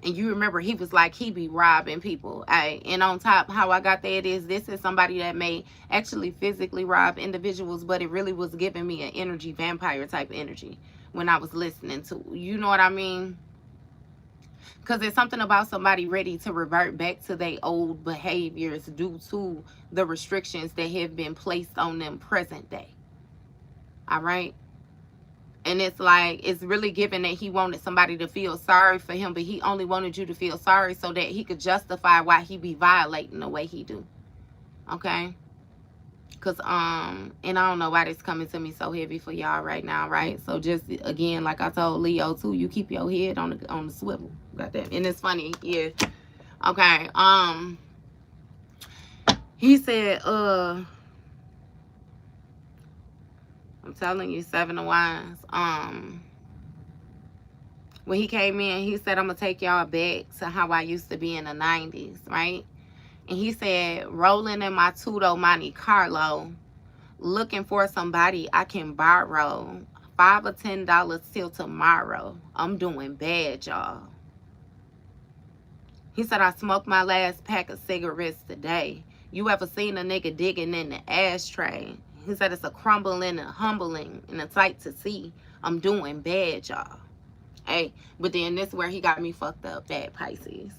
And you remember he was like, he be robbing people. And on top, how I got there is this is somebody that may actually physically rob individuals, but it really was giving me an energy, vampire type energy when I was listening to, you know what I mean? Because there's something about somebody ready to revert back to their old behaviors due to the restrictions that have been placed on them present day. All right? And it's like, it's really given that he wanted somebody to feel sorry for him, but he only wanted you to feel sorry so that he could justify why he be violating the way he do. Okay? Because, and I don't know why this coming to me so heavy for y'all right now, right? So just, again, like I told Leo, too, you keep your head on the swivel. Got that? And it's funny, yeah. Okay, he said, I'm telling you, Seven of Wands. When he came in, he said, I'm going to take y'all back to how I used to be in the 90s, right? And he said, rolling in my Tudo Monte Carlo, looking for somebody I can borrow $5 or $10 till tomorrow. I'm doing bad, y'all. He said, I smoked my last pack of cigarettes today. You ever seen a nigga digging in the ashtray? He said, it's a crumbling and humbling and a sight to see. I'm doing bad, y'all. Hey, but then this is where he got me fucked up, bad Pisces.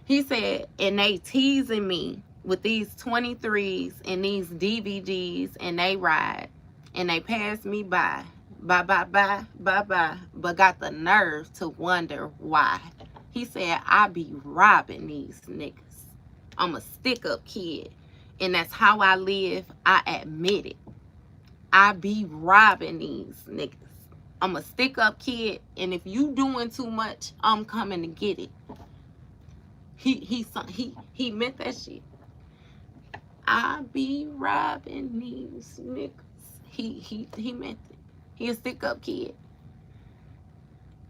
He said, and they teasing me with these 23s and these DVDs, and they ride, and they pass me by, bye, but got the nerve to wonder why. He said, I be robbing these niggas. I'm a stick-up kid, and that's how I live. I admit it. I be robbing these niggas. I'm a stick-up kid, and if you doing too much, I'm coming to get it. He meant that shit. I be robbing these niggas. He meant it. He a stick up kid.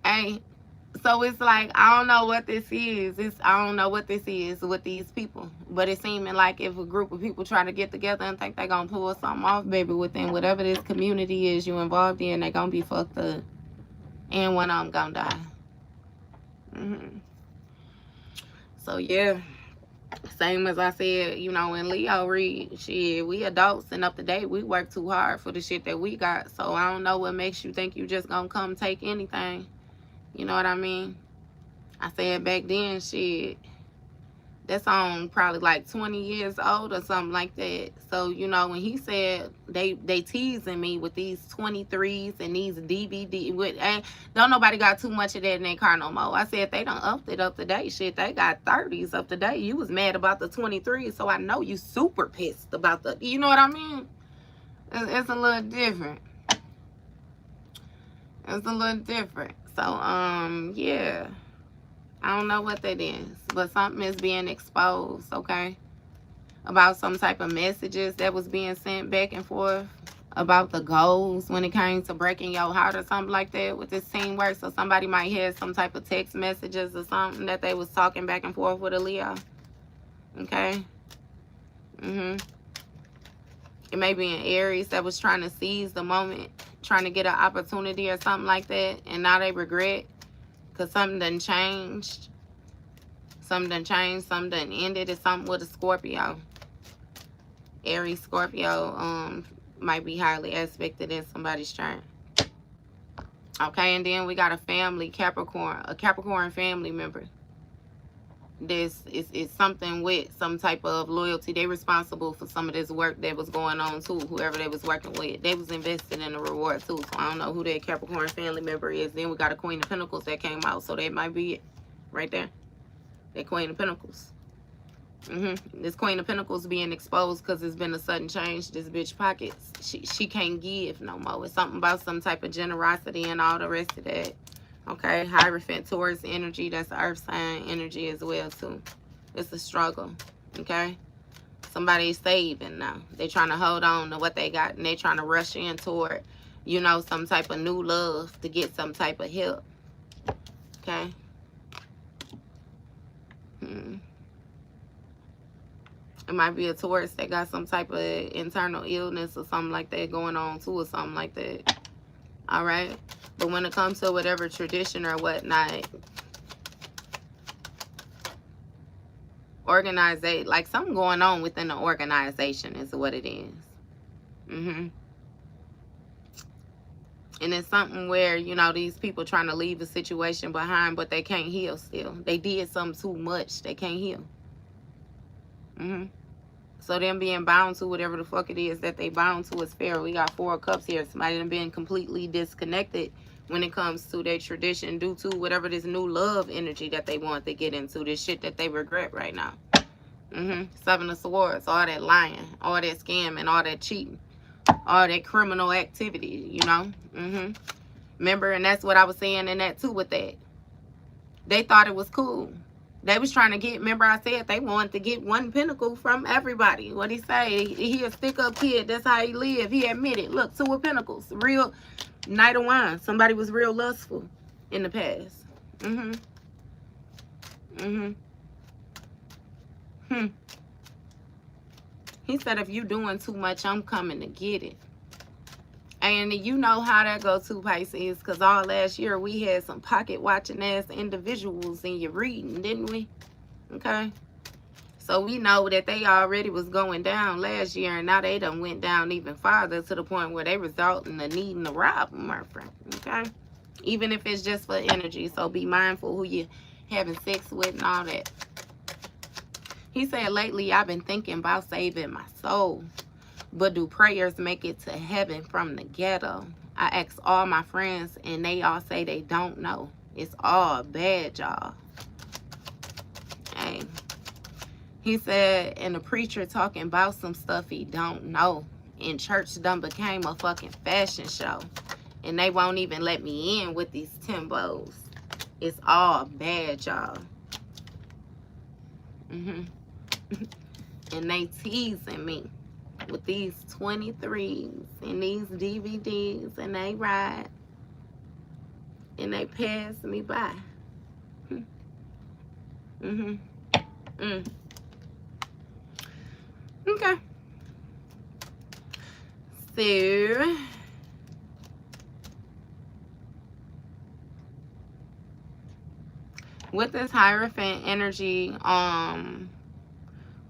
Hey, so it's like I don't know what this is. I don't know what this is with these people. But it's seeming like if a group of people try to get together and think they're gonna pull something off, baby, within whatever this community is you involved in, they gonna be fucked up. And one of them gonna die. So yeah. Same as I said, you know, in Leo read, shit, we adults and up to date, we work too hard for the shit that we got. So I don't know what makes you think you just gonna come take anything. You know what I mean? I said back then, shit, that song probably like 20 years old or something like that. So, you know, when he said they teasing me with these 23s and these DVD, don't nobody got too much of that in their car no more. I said they done upped it up to date. Shit, they got 30s up to date. You was mad about the 23s, so I know you super pissed about the, you know what I mean? It's a little different. It's a little different. So, yeah. I don't know what that is, but something is being exposed, okay? About some type of messages that was being sent back and forth about the goals when it came to breaking your heart or something like that with this teamwork. So somebody might have some type of text messages or something that they was talking back and forth with a Leo, okay? It may be an Aries that was trying to seize the moment, trying to get an opportunity or something like that, and now they regret. Because something done changed. Something done changed. Something done ended. It's something with a Scorpio. Aries, Scorpio might be highly aspected in somebody's chart. Okay, and then we got a family, Capricorn. A Capricorn family member. This is something with some type of loyalty. They responsible for some of this work that was going on too. Whoever they was working with, they was invested in the reward too. So I don't know who that Capricorn family member is. Then we got a Queen of Pentacles that came out, so that might be it, right there. That Queen of Pentacles. This Queen of Pentacles being exposed because it's been a sudden change. This bitch pockets. She can't give no more. It's something about some type of generosity and all the rest of that. Okay, Hierophant, Taurus energy, that's earth sign energy as well too. It's a struggle, okay? Somebody's saving now. They trying to hold on to what they got and they trying to rush in toward, you know, some type of new love to get some type of help, okay? It might be a Taurus that got some type of internal illness or something like that going on too or something like that, all right? But when it comes to whatever tradition or whatnot, organize, like something going on within the organization is what it is. And it's something where, you know, these people trying to leave a situation behind, but they can't heal still. They did something too much. They can't heal. So them being bound to whatever the fuck it is that they bound to is fair. We got 4 of Cups here. Somebody done been completely disconnected when it comes to their tradition due to whatever this new love energy that they want to get into. This shit that they regret right now. 7 of Swords. All that lying. All that scamming. All that cheating. All that criminal activity, you know. Remember, and that's what I was saying in that too with that. They thought it was cool. They was trying to get, remember I said they wanted to get 1 pentacle from everybody. What he say? He a stick-up kid. That's how he live. He admitted. Look, 2 of Pentacles. Real Knight of Wands. Somebody was real lustful in the past. He said, if you doing too much, I'm coming to get it. And you know how that goes to Pisces, because all last year we had some pocket watching ass individuals in your reading, didn't we? Okay. So we know that they already was going down last year, and now they done went down even farther to the point where they result in the needing to rob them, my friend. Okay. Even if it's just for energy. So be mindful who you having sex with and all that. He said, lately I've been thinking about saving my soul. But do prayers make it to heaven from the ghetto? I asked all my friends and they all say they don't know. It's all bad, y'all. Hey. He said, and the preacher talking about some stuff he don't know. And church done became a fucking fashion show. And they won't even let me in with these Timbos. It's all bad, y'all. Mm-hmm. And they teasing me with these 23s and these DVDs, and they ride and they pass me by. Mm-hmm. Mm. Okay. So with this Hierophant energy,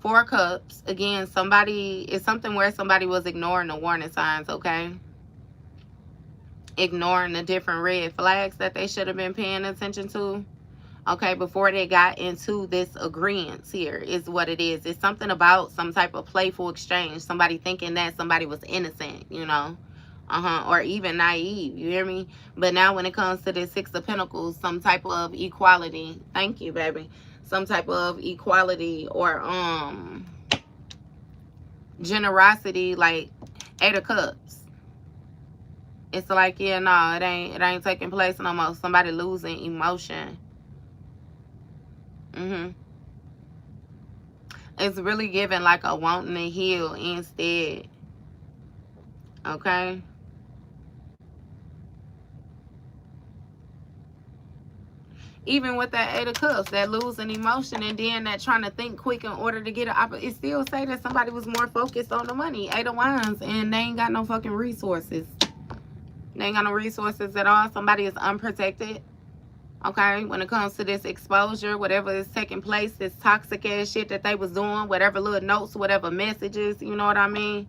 4 cups, again, somebody, it's something where somebody was ignoring the warning signs, okay? Ignoring the different red flags that they should have been paying attention to, okay, before they got into this agreement here, is what it is. It's something about some type of playful exchange, somebody thinking that somebody was innocent, you know, or even naive, you hear me? But now when it comes to this 6 of Pentacles, some type of equality, thank you, baby, some type of equality or generosity, like 8 of Cups. It's like, yeah, no, it ain't taking place no more. Somebody losing emotion. It's really giving like a wanting to heal instead. Okay. Even with that 8 of Cups, that losing emotion, and then that trying to think quick in order to get it still say that somebody was more focused on the money. 8 of Wands, and they ain't got no fucking resources. They ain't got no resources at all. Somebody is unprotected. Okay, when it comes to this exposure, whatever is taking place, this toxic ass shit that they was doing, whatever little notes, whatever messages, you know what I mean?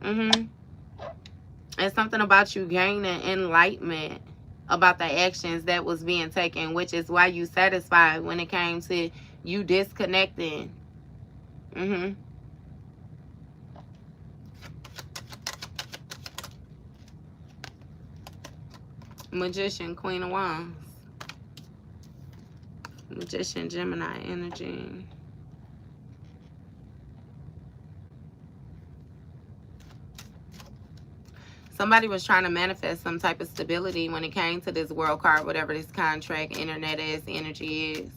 And something about you gaining enlightenment about the actions that was being taken, which is why you satisfied when it came to you disconnecting. Magician, Queen of Wands. Magician, Gemini energy. Somebody was trying to manifest some type of stability when it came to this world card, whatever this contract, internet is, energy is.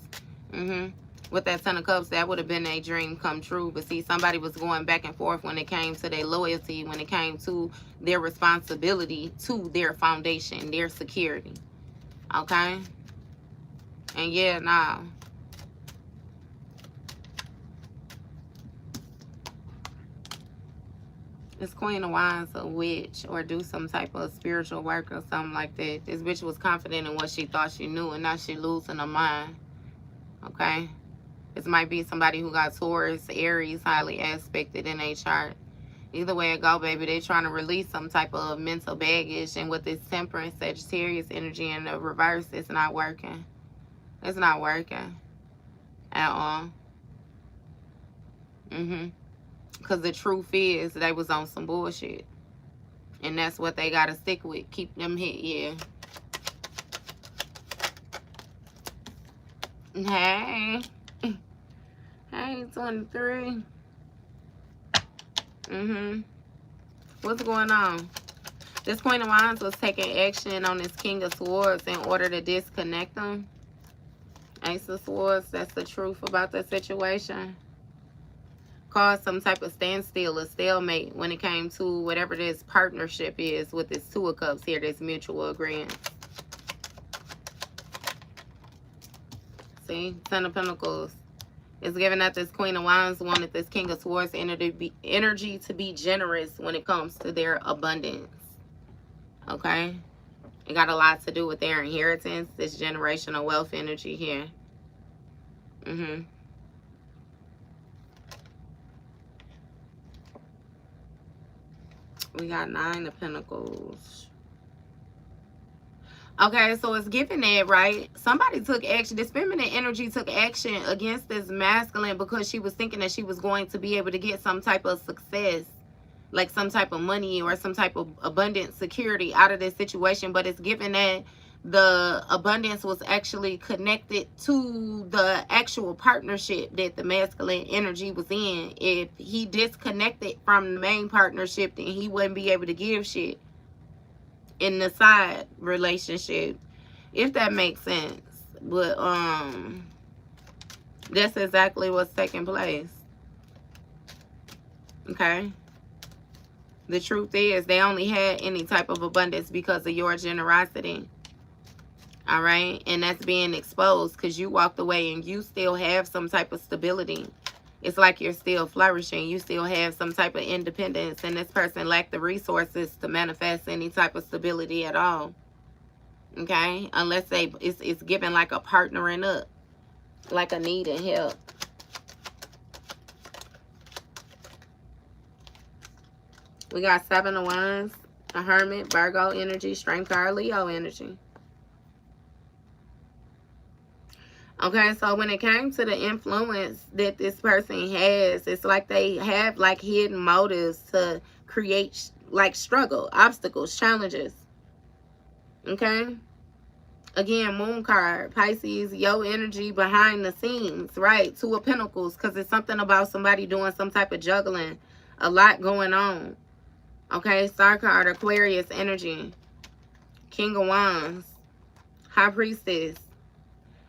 With that 10 of Cups, that would have been a dream come true. But see, somebody was going back and forth when it came to their loyalty, when it came to their responsibility to their foundation, their security. Okay? And yeah, nah. This Queen of Wands a witch or do some type of spiritual work or something like that. This bitch was confident in what she thought she knew, and now she losing her mind. Okay? This might be somebody who got Taurus, Aries highly aspected in a chart. Either way it go, baby, they trying to release some type of mental baggage. And with this Temperance, Sagittarius energy in the reverse, it's not working. It's not working at all. Because the truth is they was on some bullshit. And that's what they got to stick with. Keep them hit, yeah. Hey. Hey, 23. What's going on? This Queen of Wands was taking action on this King of Swords in order to disconnect them. Ace of Swords, that's the truth about the situation. Caused some type of standstill, a stalemate when it came to whatever this partnership is with this 2 of Cups here, this mutual agreement. See, 10 of Pentacles. It's giving that this Queen of Wands wanted this King of Swords energy to be generous when it comes to their abundance. Okay? It got a lot to do with their inheritance, this generational wealth energy here. We got 9 of Pentacles. Okay, so it's giving that, right? Somebody took action. This feminine energy took action against this masculine because she was thinking that she was going to be able to get some type of success, like some type of money or some type of abundant security out of this situation. But it's given that the abundance was actually connected to the actual partnership that the masculine energy was in. If he disconnected from the main partnership, then he wouldn't be able to give shit in the side relationship, if that makes sense. But That's exactly what's taking place. Okay? The truth is, they only had any type of abundance because of your generosity. All right? And that's being exposed because you walked away and you still have some type of stability. It's like you're still flourishing. You still have some type of independence. And this person lacked the resources to manifest any type of stability at all. Okay? Unless it's given like a partnering up. Like a need and help. We got 7 of Wands, a Hermit, Virgo energy, Strength card, Leo energy. Okay, so when it came to the influence that this person has, it's like they have like hidden motives to create like struggle, obstacles, challenges. Okay? Again, Moon card, Pisces, your energy behind the scenes, right? 2 of Pentacles, because it's something about somebody doing some type of juggling. A lot going on. Okay, Star card, Aquarius energy, King of Wands, High Priestess.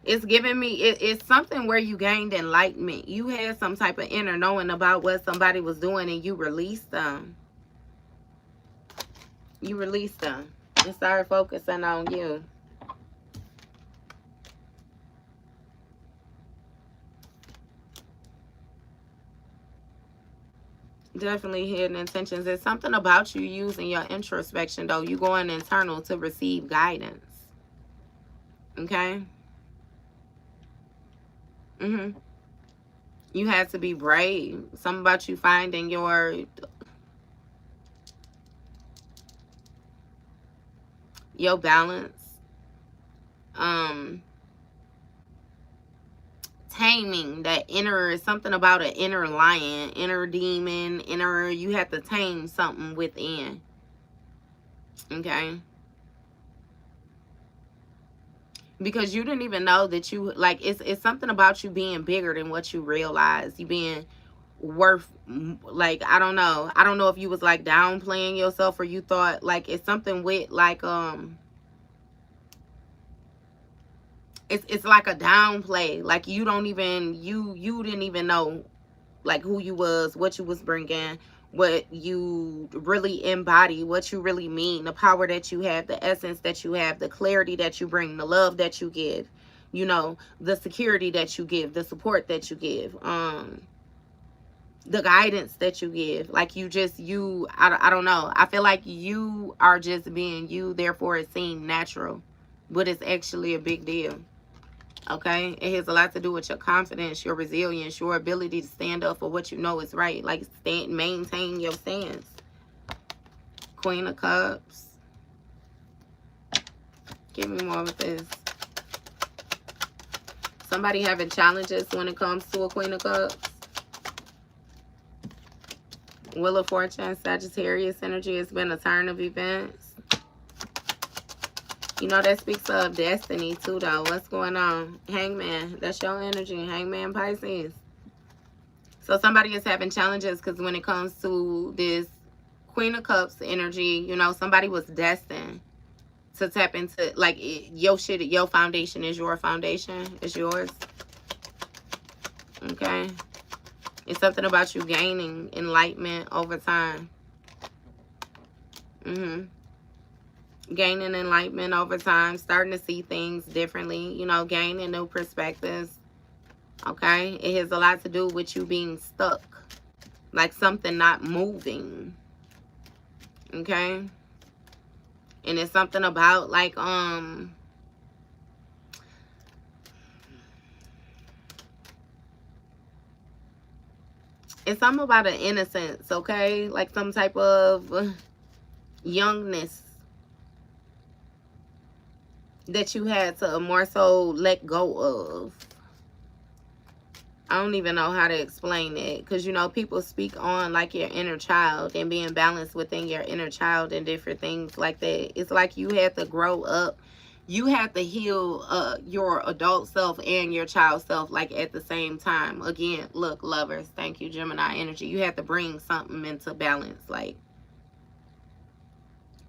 It's giving me, it's something where you gained enlightenment. You had some type of inner knowing about what somebody was doing and you released them. You released them and started focusing on you. Definitely hidden intentions. It's something about you using your introspection, though. You going internal to receive guidance. Okay? You had to be brave. Something about you finding your balance. Taming that inner, something about an inner lion, inner demon, inner, you have to tame something within. Okay? Because you didn't even know that you, like, it's something about you being bigger than what you realize. You being worth, like, I don't know if you was like downplaying yourself or you thought like it's something with like it's like a downplay, like you don't even, you didn't even know like who you was, what you was bringing, what you really embody, what you really mean, the power that you have, the essence that you have, the clarity that you bring, the love that you give, you know, the security that you give, the support that you give, the guidance that you give. Like you just, I don't know, I feel like you are just being you, therefore it seems natural, but it's actually a big deal. Okay, it has a lot to do with your confidence, your resilience, your ability to stand up for what you know is right. Like maintain your stance. Queen of Cups. Give me more with this. Somebody having challenges when it comes to a Queen of Cups. Wheel of Fortune, Sagittarius energy. It's been a turn of events. You know, that speaks of destiny too, though. What's going on? Hangman. That's your energy. Hangman, Pisces. So somebody is having challenges because when it comes to this Queen of Cups energy, you know, somebody was destined to tap into, like, your shit, your foundation is your foundation. It's yours. Okay? It's something about you gaining enlightenment over time. Gaining enlightenment over time, starting to see things differently, you know, gaining new perspectives. Okay? It has a lot to do with you being stuck, like something not moving. Okay? And it's something about like it's something about an innocence, okay? Like some type of youngness that you had to more so let go of. I don't even know how to explain it, because, you know, people speak on like your inner child and being balanced within your inner child and different things like that. It's like you had to grow up. You have to heal your adult self and your child self, like, at the same time. Again, look, lovers, thank you, Gemini energy. You have to bring something into balance, like,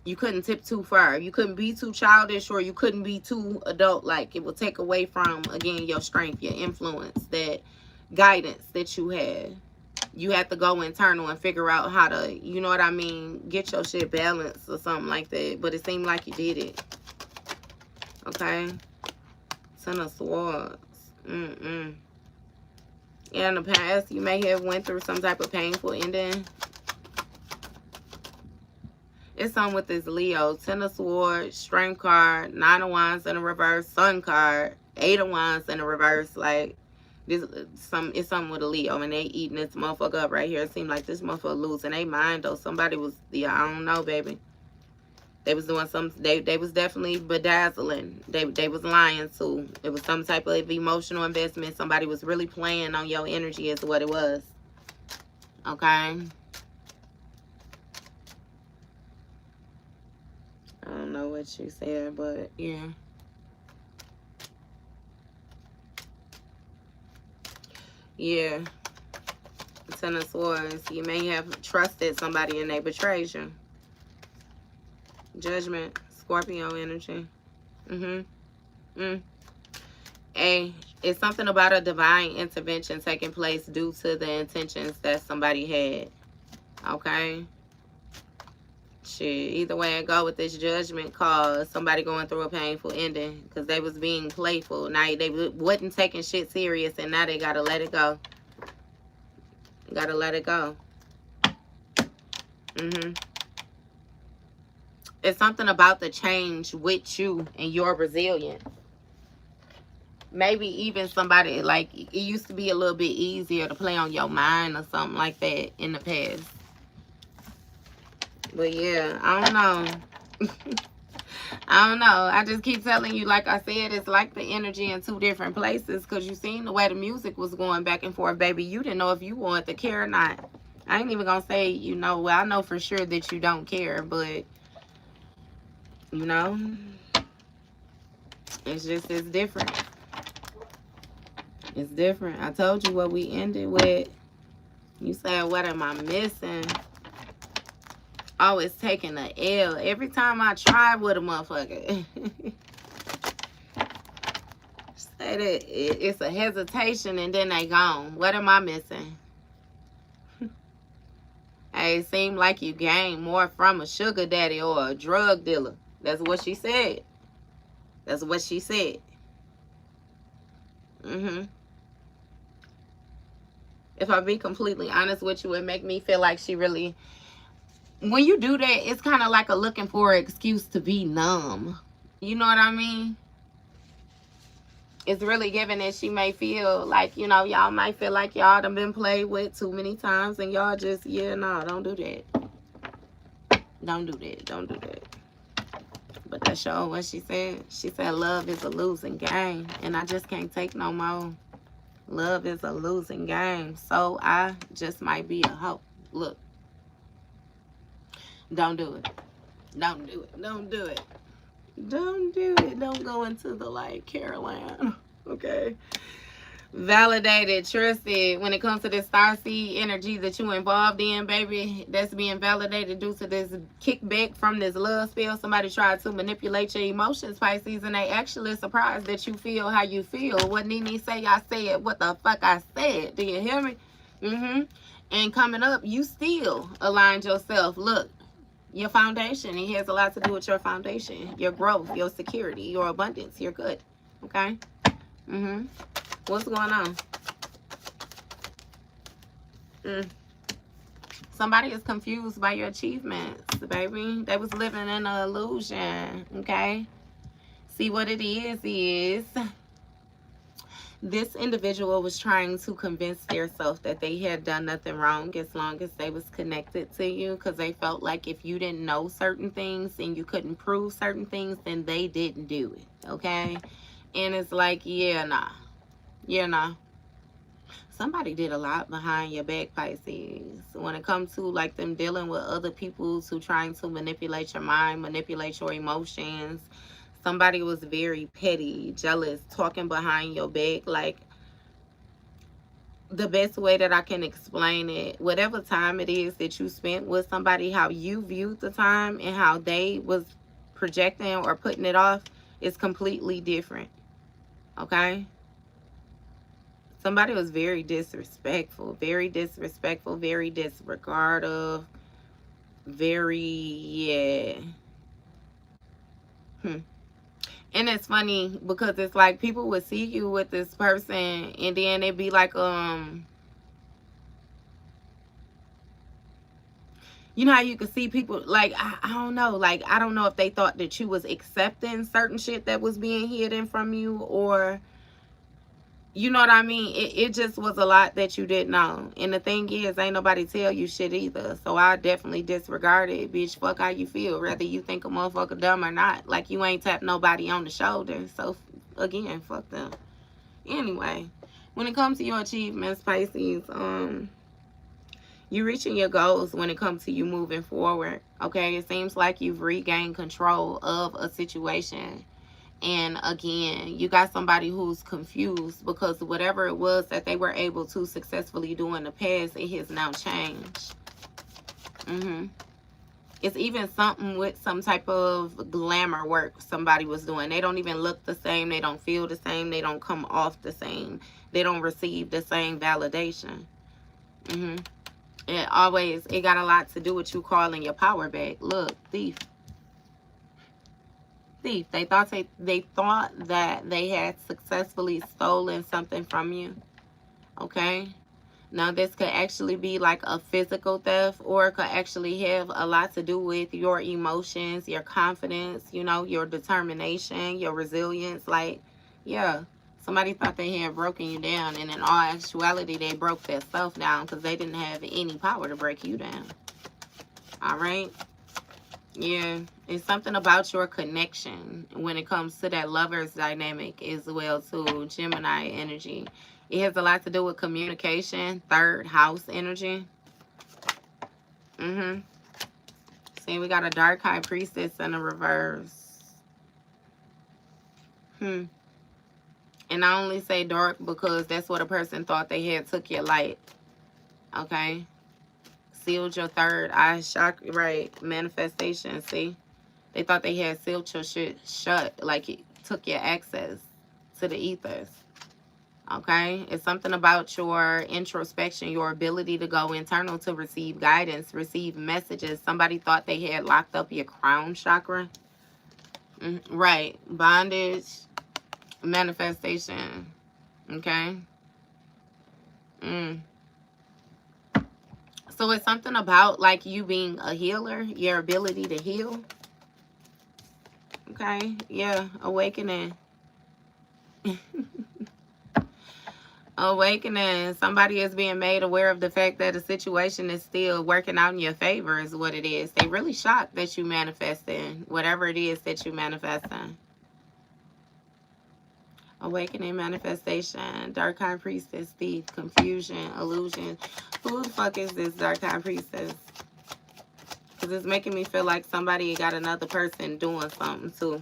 You couldn't tip too far. You couldn't be too childish, or you couldn't be too adult. Like, it will take away from, again, your strength, your influence, that guidance that you had. You have to go internal and figure out how to, you know what I mean, get your shit balanced or something like that. But it seemed like you did it. Okay? Ten of Swords. Yeah, in the past, you may have went through some type of painful ending. It's something with this Leo. Ten of Swords, Strength card, Nine of Wands in the reverse, Sun card, Eight of Wands in the reverse. Like, this, it's something with a Leo, and they eating this motherfucker up right here. It seemed like this motherfucker losing their mind, though. Somebody was, yeah, I don't know, baby. They was doing some, they was definitely bedazzling. They was lying too. It was some type of emotional investment. Somebody was really playing on your energy is what it was. Okay? I don't know what she said, but yeah. Yeah. Ten of Swords. You may have trusted somebody and they betrayed you. Judgment. Scorpio energy. Hey, it's something about a divine intervention taking place due to the intentions that somebody had. Okay? Shit, either way I go with this Judgment cause, somebody going through a painful ending because they was being playful. Now they wasn't taking shit serious, and now they gotta let it go. Gotta let it go. It's something about the change with you and your resilience. Maybe even somebody, like, it used to be a little bit easier to play on your mind or something like that in the past. But yeah, I don't know. I don't know. I just keep telling you, like I said, it's like the energy in two different places, because you seen the way the music was going back and forth, baby. You didn't know if you wanted to care or not. I ain't even gonna say, you know, well, I know for sure that you don't care, but, you know, it's just, it's different. It's different. I told you what we ended with. You said, what am I missing? Oh, it's taking an L. Every time I try with a motherfucker. Say that it's a hesitation and then they gone. What am I missing? Hey, it seemed like you gained more from a sugar daddy or a drug dealer. That's what she said. That's what she said. If I be completely honest with you, it make me feel like she really... When you do that, it's kind of like a looking for an excuse to be numb. You know what I mean? It's really giving that she may feel like, you know, y'all might feel like y'all done been played with too many times, and y'all just, yeah, no, don't do that. Don't do that. Don't do that. But that's sure what she said. She said love is a losing game, and I just can't take no more. Love is a losing game, so I just might be a hoe. Look. Don't do it. Don't do it. Don't do it. Don't do it. Don't go into the light, Caroline. Okay. Validated, trusted. When it comes to this starseed energy that you involved in, baby, that's being validated due to this kickback from this love spell. Somebody tried to manipulate your emotions, Pisces, and they actually surprised that you feel how you feel. What Nene say, I said. What the fuck I said. Do you hear me? And coming up, you still aligned yourself. Look. Your foundation. It has a lot to do with your foundation, your growth, your security, your abundance. You're good. Okay? What's going on? Somebody is confused by your achievements, baby. They was living in an illusion. Okay? See, what it is this individual was trying to convince themselves that they had done nothing wrong as long as they was connected to you, because they felt like if you didn't know certain things and you couldn't prove certain things, then they didn't do it. Okay? And it's like, yeah, nah. Yeah, nah. Somebody did a lot behind your back, Pisces. When it comes to like them dealing with other people who trying to manipulate your mind, manipulate your emotions. Somebody was very petty, jealous, talking behind your back. Like, the best way that I can explain it, whatever time it is that you spent with somebody, how you viewed the time and how they was projecting or putting it off is completely different. Okay? Somebody was very disrespectful, very disrespectful, very disregardful, very, yeah. Hmm. And it's funny because it's like people would see you with this person and then it'd be like, you know how you can see people, like, I don't know, like, I don't know if they thought that you was accepting certain shit that was being hidden from you, or, you know what I mean? It just was a lot that you didn't know. And the thing is, ain't nobody tell you shit either. So I definitely disregard it. Bitch, fuck how you feel. Whether you think a motherfucker dumb or not. Like, you ain't tapped nobody on the shoulder. So, again, fuck them. Anyway, when it comes to your achievements, Pisces, you're reaching your goals when it comes to you moving forward. Okay, it seems like you've regained control of a situation. And again, you got somebody who's confused because whatever it was that they were able to successfully do in the past, it has now changed. It's even something with some type of glamour work somebody was doing. They don't even look the same. They don't feel the same. They don't come off the same. They don't receive the same validation. It got a lot to do with you calling your power back. Look, thief. Thief. They thought that they had successfully stolen something from you. Okay? Now, this could actually be like a physical theft, or it could actually have a lot to do with your emotions, your confidence, you know, your determination, your resilience. Like, yeah, somebody thought they had broken you down, and in all actuality, they broke their self down because they didn't have any power to break you down. All right? Yeah, it's something about your connection when it comes to that lover's dynamic as well, too. Gemini energy. It has a lot to do with communication, third house energy. See, we got a dark high priestess in a reverse. And I only say dark because that's what a person thought they had took your light. Okay? Sealed your third eye chakra, right? Manifestation, see? They thought they had sealed your shit shut, like it took your access to the ethers. Okay? It's something about your introspection, your ability to go internal to receive guidance, receive messages. Somebody thought they had locked up your crown chakra. Right. Bondage, manifestation. Okay? So it's something about like you being a healer, your ability to heal. Okay? Yeah. Awakening. Awakening. Somebody is being made aware of the fact that the situation is still working out in your favor is what it is. They really shocked that you manifesting whatever it is that you manifesting. Awakening, manifestation, dark high priestess, thief, confusion, illusion. Who the fuck is this dark high priestess? Because it's making me feel like somebody got another person doing something too.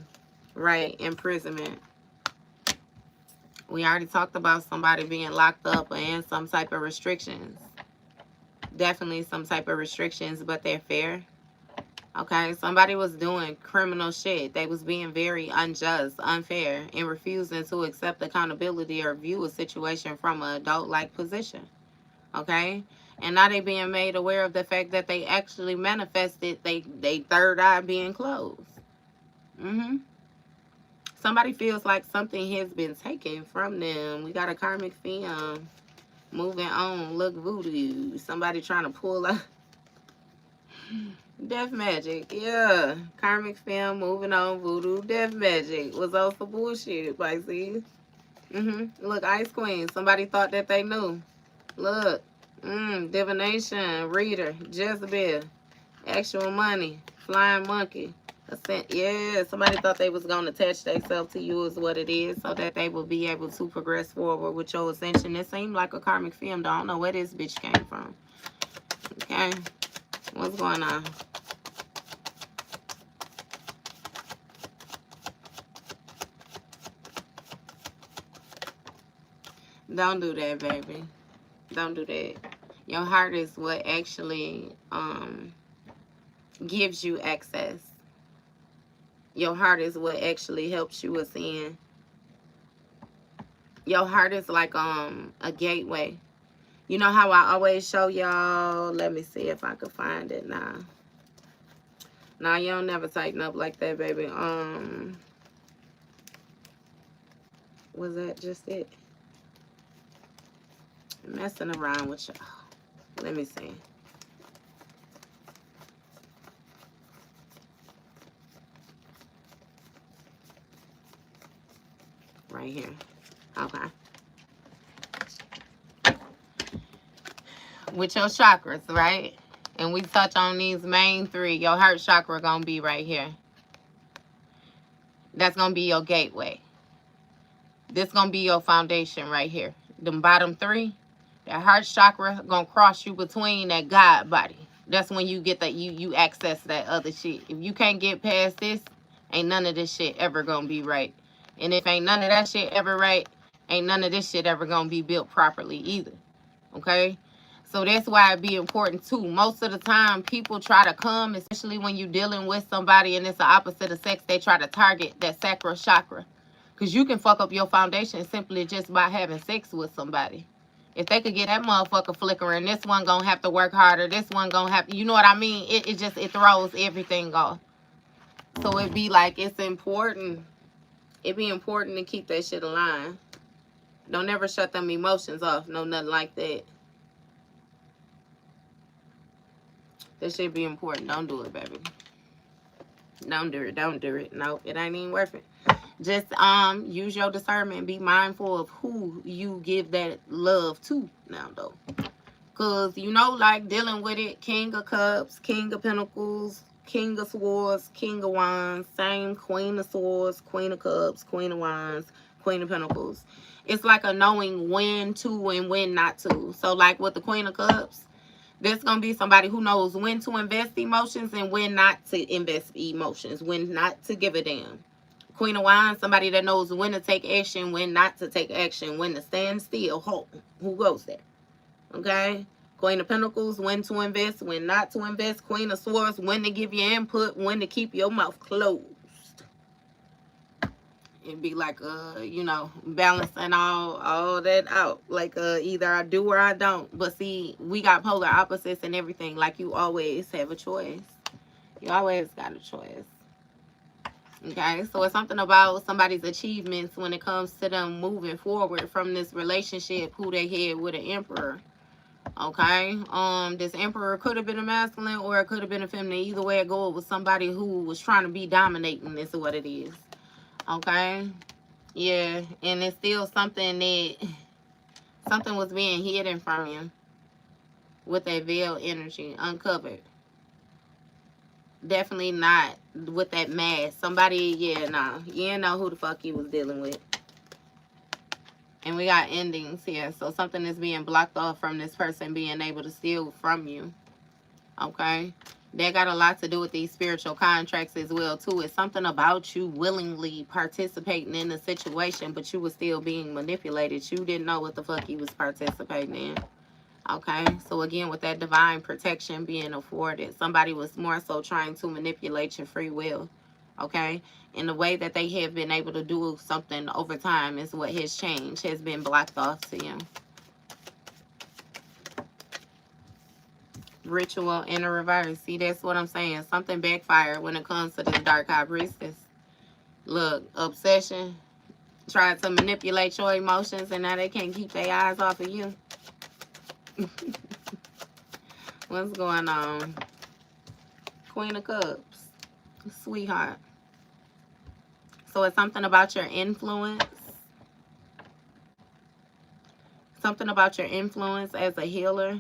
Right, imprisonment. We already talked about somebody being locked up and some type of restrictions. Definitely some type of restrictions, but they're fair. Okay, somebody was doing criminal shit. They was being very unjust, unfair, and refusing to accept accountability or view a situation from an adult-like position. Okay? And now they being made aware of the fact that they actually manifested they third eye being closed. Somebody feels like something has been taken from them. We got a karmic film. Moving on. Look, voodoo. Somebody trying to pull up. Death magic. Yeah. Karmic film. Moving on. Voodoo. Death magic. Was all for bullshit, Pisces. Look, Ice Queen. Somebody thought that they knew. Look. Divination. Reader. Jezebel. Actual money. Flying monkey. Yeah, somebody thought they was going to attach themselves to you is what it is, so that they will be able to progress forward with your ascension. It seemed like a karmic film. I don't know where this bitch came from. Okay? What's going on? Don't do that, baby. Don't do that. Your heart is what actually gives you access. Your heart is what actually helps you ascend. Your heart is like a gateway. You know how I always show y'all? Let me see if I can find it now. Nah, you don't never tighten up like that, baby. Was that just it? Messing around with y'all. Let me see. Right here. Okay. With your chakras, right? And we touch on these main three. Your heart chakra gonna be right here. That's gonna be your gateway. This gonna be your foundation right here. Them bottom three, that heart chakra gonna cross you between that God body. That's when you get that you access that other shit. If you can't get past this, ain't none of this shit ever gonna be right. And if ain't none of that shit ever right, ain't none of this shit ever gonna be built properly either. Okay? So that's why it be important too. Most of the time, people try to come, especially when you're dealing with somebody and it's the opposite of sex, they try to target that sacral chakra. Because you can fuck up your foundation simply just by having sex with somebody. If they could get that motherfucker flickering, this one gonna have to work harder. This one gonna have to, you know what I mean? It throws everything off. So it be like, it's important. It be important to keep that shit aligned. Don't ever shut them emotions off. No, nothing like that. That should be important. Don't do it, baby. Don't do it. Don't do it. No, it ain't even worth it. Just use your discernment. Be mindful of who you give that love to now, though. Because, you know, like dealing with it, King of Cups, King of Pentacles, King of Swords, King of Wands, same Queen of Swords, Queen of Cups, Queen of Wands, Queen of Pentacles. It's like a knowing when to and when not to. So, like with the Queen of Cups, there's going to be somebody who knows when to invest emotions and when not to invest emotions, when not to give a damn. Queen of Wands, somebody that knows when to take action, when not to take action, when to stand still. Who goes there? Okay? Queen of Pentacles, when to invest, when not to invest. Queen of Swords, when to give your input, when to keep your mouth closed. It'd be like, you know, balancing all that out. Like, either I do or I don't. But see, we got polar opposites and everything. Like, you always have a choice. You always got a choice. Okay, so it's something about somebody's achievements when it comes to them moving forward from this relationship who they had with an emperor. Okay, this emperor could have been a masculine or it could have been a feminine. Either way it goes, it was somebody who was trying to be dominating. This is what it is. Okay, yeah, and it's still something that something was being hidden from you with that veil energy, uncovered. Definitely not with that mask. Somebody, yeah, nah. You didn't know who the fuck you was dealing with. And we got endings here. So something is being blocked off from this person being able to steal from you. Okay? That got a lot to do with these spiritual contracts as well, too. It's something about you willingly participating in the situation, but you were still being manipulated. You didn't know what the fuck you was participating in. Okay, so again, with that divine protection being afforded, somebody was more so trying to manipulate your free will. Okay, and the way that they have been able to do something over time is what has changed, has been blocked off to you. Ritual in a reverse. See, that's what I'm saying. Something backfired when it comes to this dark high priestess. Look, obsession, tried to manipulate your emotions, and now they can't keep their eyes off of you. What's going on? Queen of Cups. Sweetheart. So it's something about your influence. Something about your influence as a healer.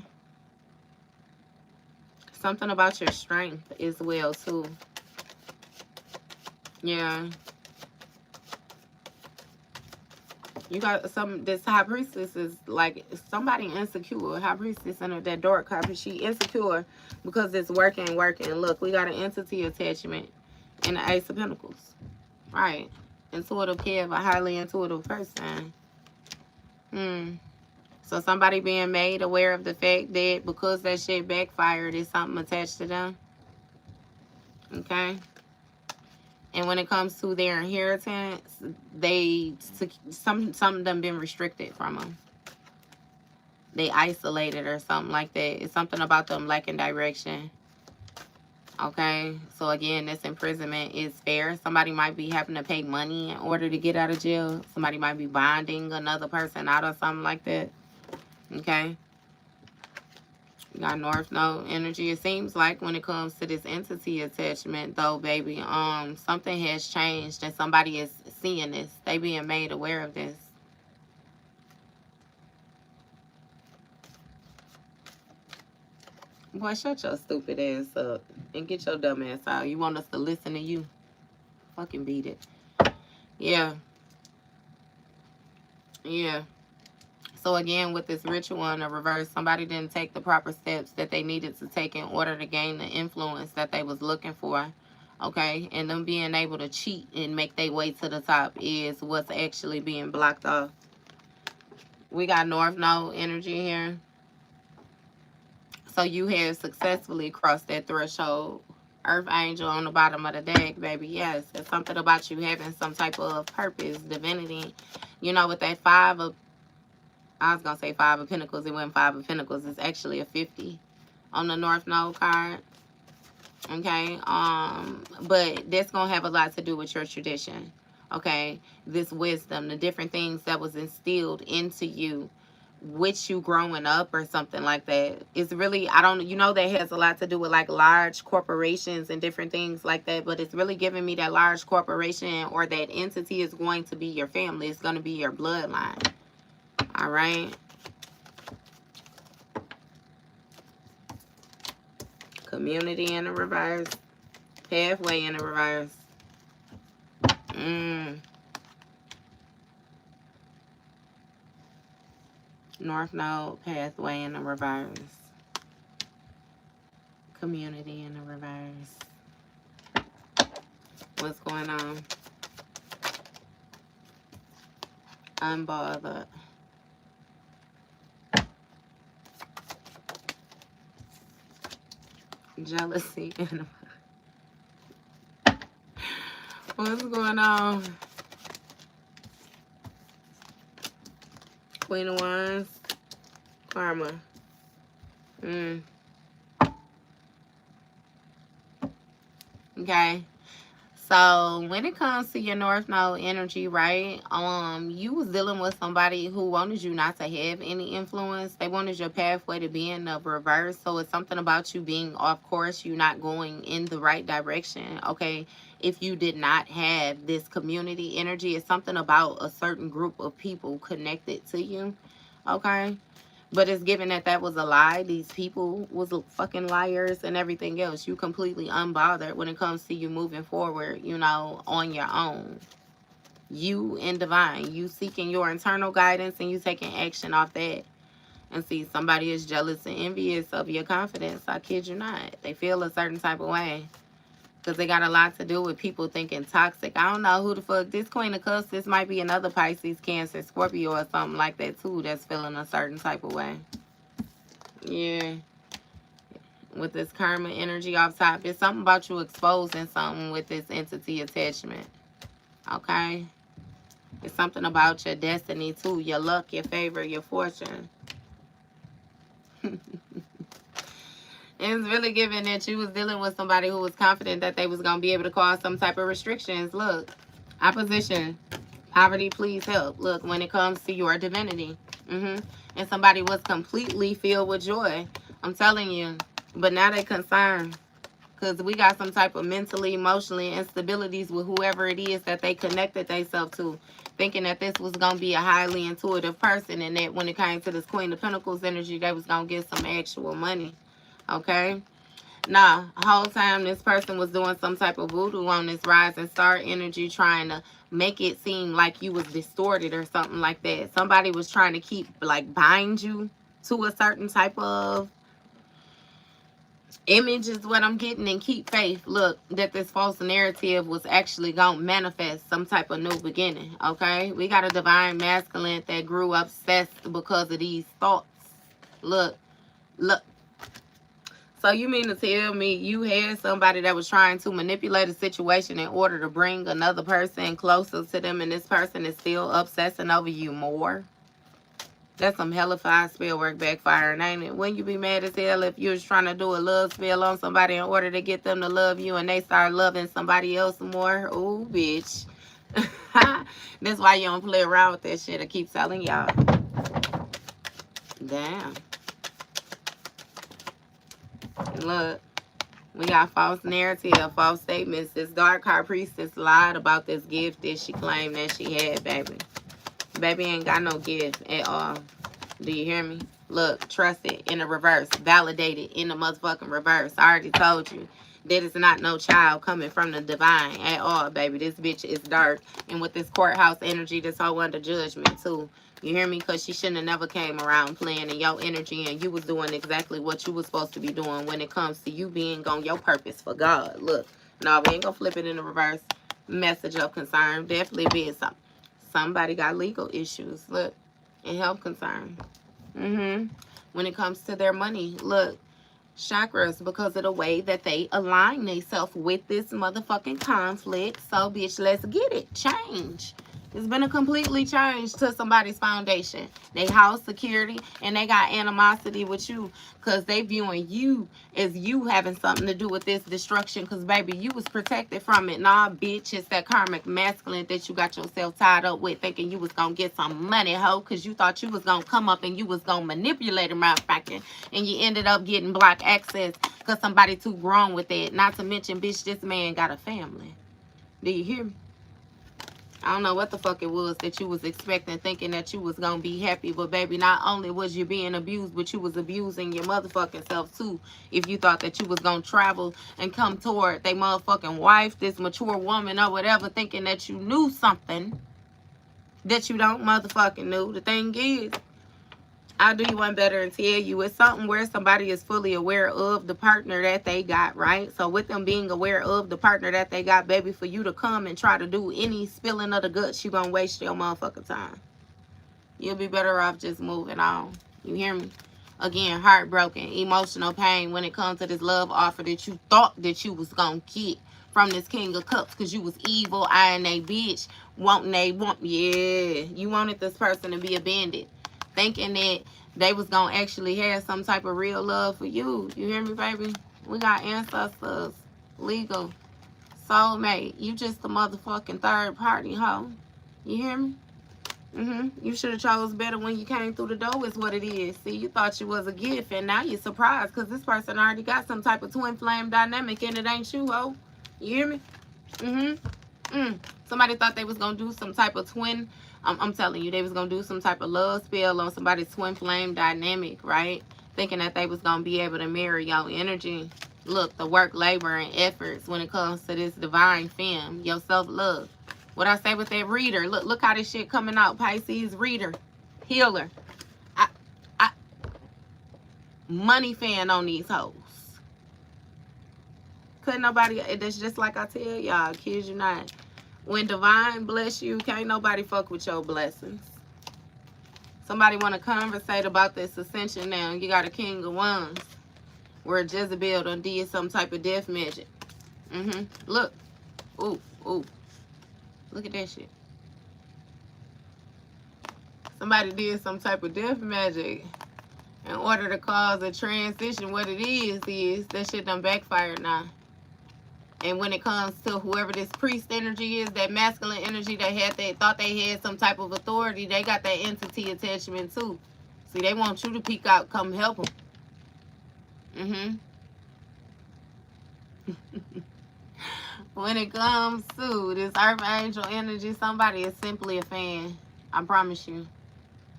Something about your strength as well, too. Yeah. You got some, this high priestess is like somebody insecure. High priestess in that dark copy. She insecure because it's working. Look, we got an entity attachment in the Ace of Pentacles. Right. Intuitive care of a highly intuitive person. So somebody being made aware of the fact that because that shit backfired, is something attached to them. Okay. And when it comes to their inheritance, they some of them been restricted from them. They isolated or something like that. It's something about them lacking direction. Okay, so again, this imprisonment is fair. Somebody might be having to pay money in order to get out of jail. Somebody might be bonding another person out or something like that. Okay. You got North Node energy. It seems like when it comes to this entity attachment, though, baby, something has changed and somebody is seeing this. They being made aware of this. Boy, shut your stupid ass up and get your dumb ass out. You want us to listen to you? Fucking beat it. Yeah. Yeah. So again, with this ritual in the reverse, somebody didn't take the proper steps that they needed to take in order to gain the influence that they was looking for. Okay, and them being able to cheat and make their way to the top is what's actually being blocked off. We got North Node energy here. So you have successfully crossed that threshold. Earth angel on the bottom of the deck, baby. Yes, it's something about you having some type of purpose, divinity. You know, with that I was going to say 5 of Pentacles. It wasn't 5 of Pentacles. It's actually a 50 on the North Node card. Okay. But that's going to have a lot to do with your tradition. Okay. This wisdom, the different things that was instilled into you with you growing up or something like that. It's really, that has a lot to do with like large corporations and different things like that. But it's really giving me that large corporation or that entity is going to be your family. It's going to be your bloodline. All right. Community in the reverse. Pathway in the reverse. North Node, pathway in the reverse. Community in the reverse. What's going on? Unbothered. Jealousy and what's going on? Queen of Wands. Karma. Okay. So when it comes to your North Node energy, right? You was dealing with somebody who wanted you not to have any influence. They wanted your pathway to be in the reverse. So it's something about you being off course. You're not going in the right direction. Okay. If you did not have this community energy, it's something about a certain group of people connected to you. Okay. But it's given that was a lie. These people was fucking liars and everything else. You completely unbothered when it comes to you moving forward, on your own. You and divine. You seeking your internal guidance and you taking action off that. And see, somebody is jealous and envious of your confidence. I kid you not. They feel a certain type of way. Because they got a lot to do with people thinking toxic. I don't know who the fuck. This Queen of Cups, this might be another Pisces, Cancer, Scorpio, or something like that too that's feeling a certain type of way. Yeah. With this karma energy off top. It's something about you exposing something with this entity attachment. Okay? It's something about your destiny too. Your luck, your favor, your fortune. It's really given that you was dealing with somebody who was confident that they was going to be able to cause some type of restrictions. Look, opposition, poverty, please help. Look, when it comes to your divinity. And somebody was completely filled with joy. I'm telling you. But now they concerned. Because we got some type of mentally, emotionally instabilities with whoever it is that they connected themselves to. Thinking that this was going to be a highly intuitive person. And that when it came to this Queen of Pentacles energy, they was going to get some actual money. Okay? Nah, the whole time this person was doing some type of voodoo on this rising star energy, trying to make it seem like you was distorted or something like that. Somebody was trying to keep, bind you to a certain type of Image is what I'm getting, and keep faith. Look, that this false narrative was actually going to manifest some type of new beginning, okay? We got a divine masculine that grew obsessed because of these thoughts. Look, look. So you mean to tell me you had somebody that was trying to manipulate a situation in order to bring another person closer to them, and this person is still obsessing over you more? That's some hellified spell work backfiring, ain't it? Wouldn't you be mad as hell if you was trying to do a love spell on somebody in order to get them to love you and they start loving somebody else more? Ooh, bitch. That's why you don't play around with that shit. I keep telling y'all. Damn. Look. We got false narrative, false statements. This dark high priestess lied about this gift that she claimed that she had, baby. Baby ain't got no gift at all. Do you hear me? Look, trust it in the reverse. Validate it in the motherfucking reverse. I already told you. That is not no child coming from the divine at all, baby. This bitch is dark. And with this courthouse energy, this whole under judgment, too. You hear me? Because she shouldn't have never came around playing in your energy, and you was doing exactly what you was supposed to be doing when it comes to you being on your purpose for God. Look, no, we ain't going to flip it in the reverse. Message of concern. Definitely being something. Somebody got legal issues. Look, and health concern. When it comes to their money, look, chakras, because of the way that they align themselves with this motherfucking conflict. So, bitch, let's get it. Change. It's been a completely change to somebody's foundation. They house security, and they got animosity with you because they viewing you as you having something to do with this destruction because, baby, you was protected from it. Nah, bitch, it's that karmic masculine that you got yourself tied up with thinking you was going to get some money, hoe, because you thought you was going to come up and you was going to manipulate a motherfucker, and you ended up getting block access because somebody too grown with it. Not to mention, bitch, this man got a family. Do you hear me? I don't know what the fuck it was that you was expecting, thinking that you was going to be happy. But, baby, not only was you being abused, but you was abusing your motherfucking self, too. If you thought that you was going to travel and come toward they motherfucking wife, this mature woman or whatever, thinking that you knew something that you don't motherfucking know. The thing is, I'll do you one better and tell you it's something where somebody is fully aware of the partner that they got, right? So with them being aware of the partner that they got, baby, for you to come and try to do any spilling of the guts, you gonna waste your motherfucking time. You'll be better off just moving on. You hear me? Again, heartbroken, emotional pain when it comes to this love offer that you thought that you was gonna get from this King of Cups because you was evil, eyeing a bitch, you wanted this person to be abandoned, thinking that they was gonna actually have some type of real love for you. You hear me, baby? We got ancestors, legal, soulmate. You just a motherfucking third party, hoe. You hear me? You should have chose better when you came through the door is what it is. See, you thought you was a gift, and now you're surprised because this person already got some type of twin flame dynamic, and it ain't you, ho. You hear me? Somebody thought they was going to do some type of twin. I'm telling you, they was going to do some type of love spell on somebody's twin flame dynamic, right? Thinking that they was going to be able to mirror your energy. Look, the work, labor, and efforts when it comes to this divine femme, your self-love. What I say with that reader, look how this shit coming out. Pisces reader, healer. Money fan on these hoes. Couldn't nobody, it's just like I tell y'all, kid you not. When divine bless you, can't nobody fuck with your blessings. Somebody want to conversate about this ascension now. You got a King of Wands where Jezebel done did some type of death magic. Look. Ooh. Look at that shit. Somebody did some type of death magic in order to cause a transition. What it is that shit done backfired now. And when it comes to whoever this priest energy is, that masculine energy they thought they had some type of authority, they got that entity attachment too. See, they want you to peek out, come help them. When it comes to this earth angel energy, somebody is simply a fan. I promise you.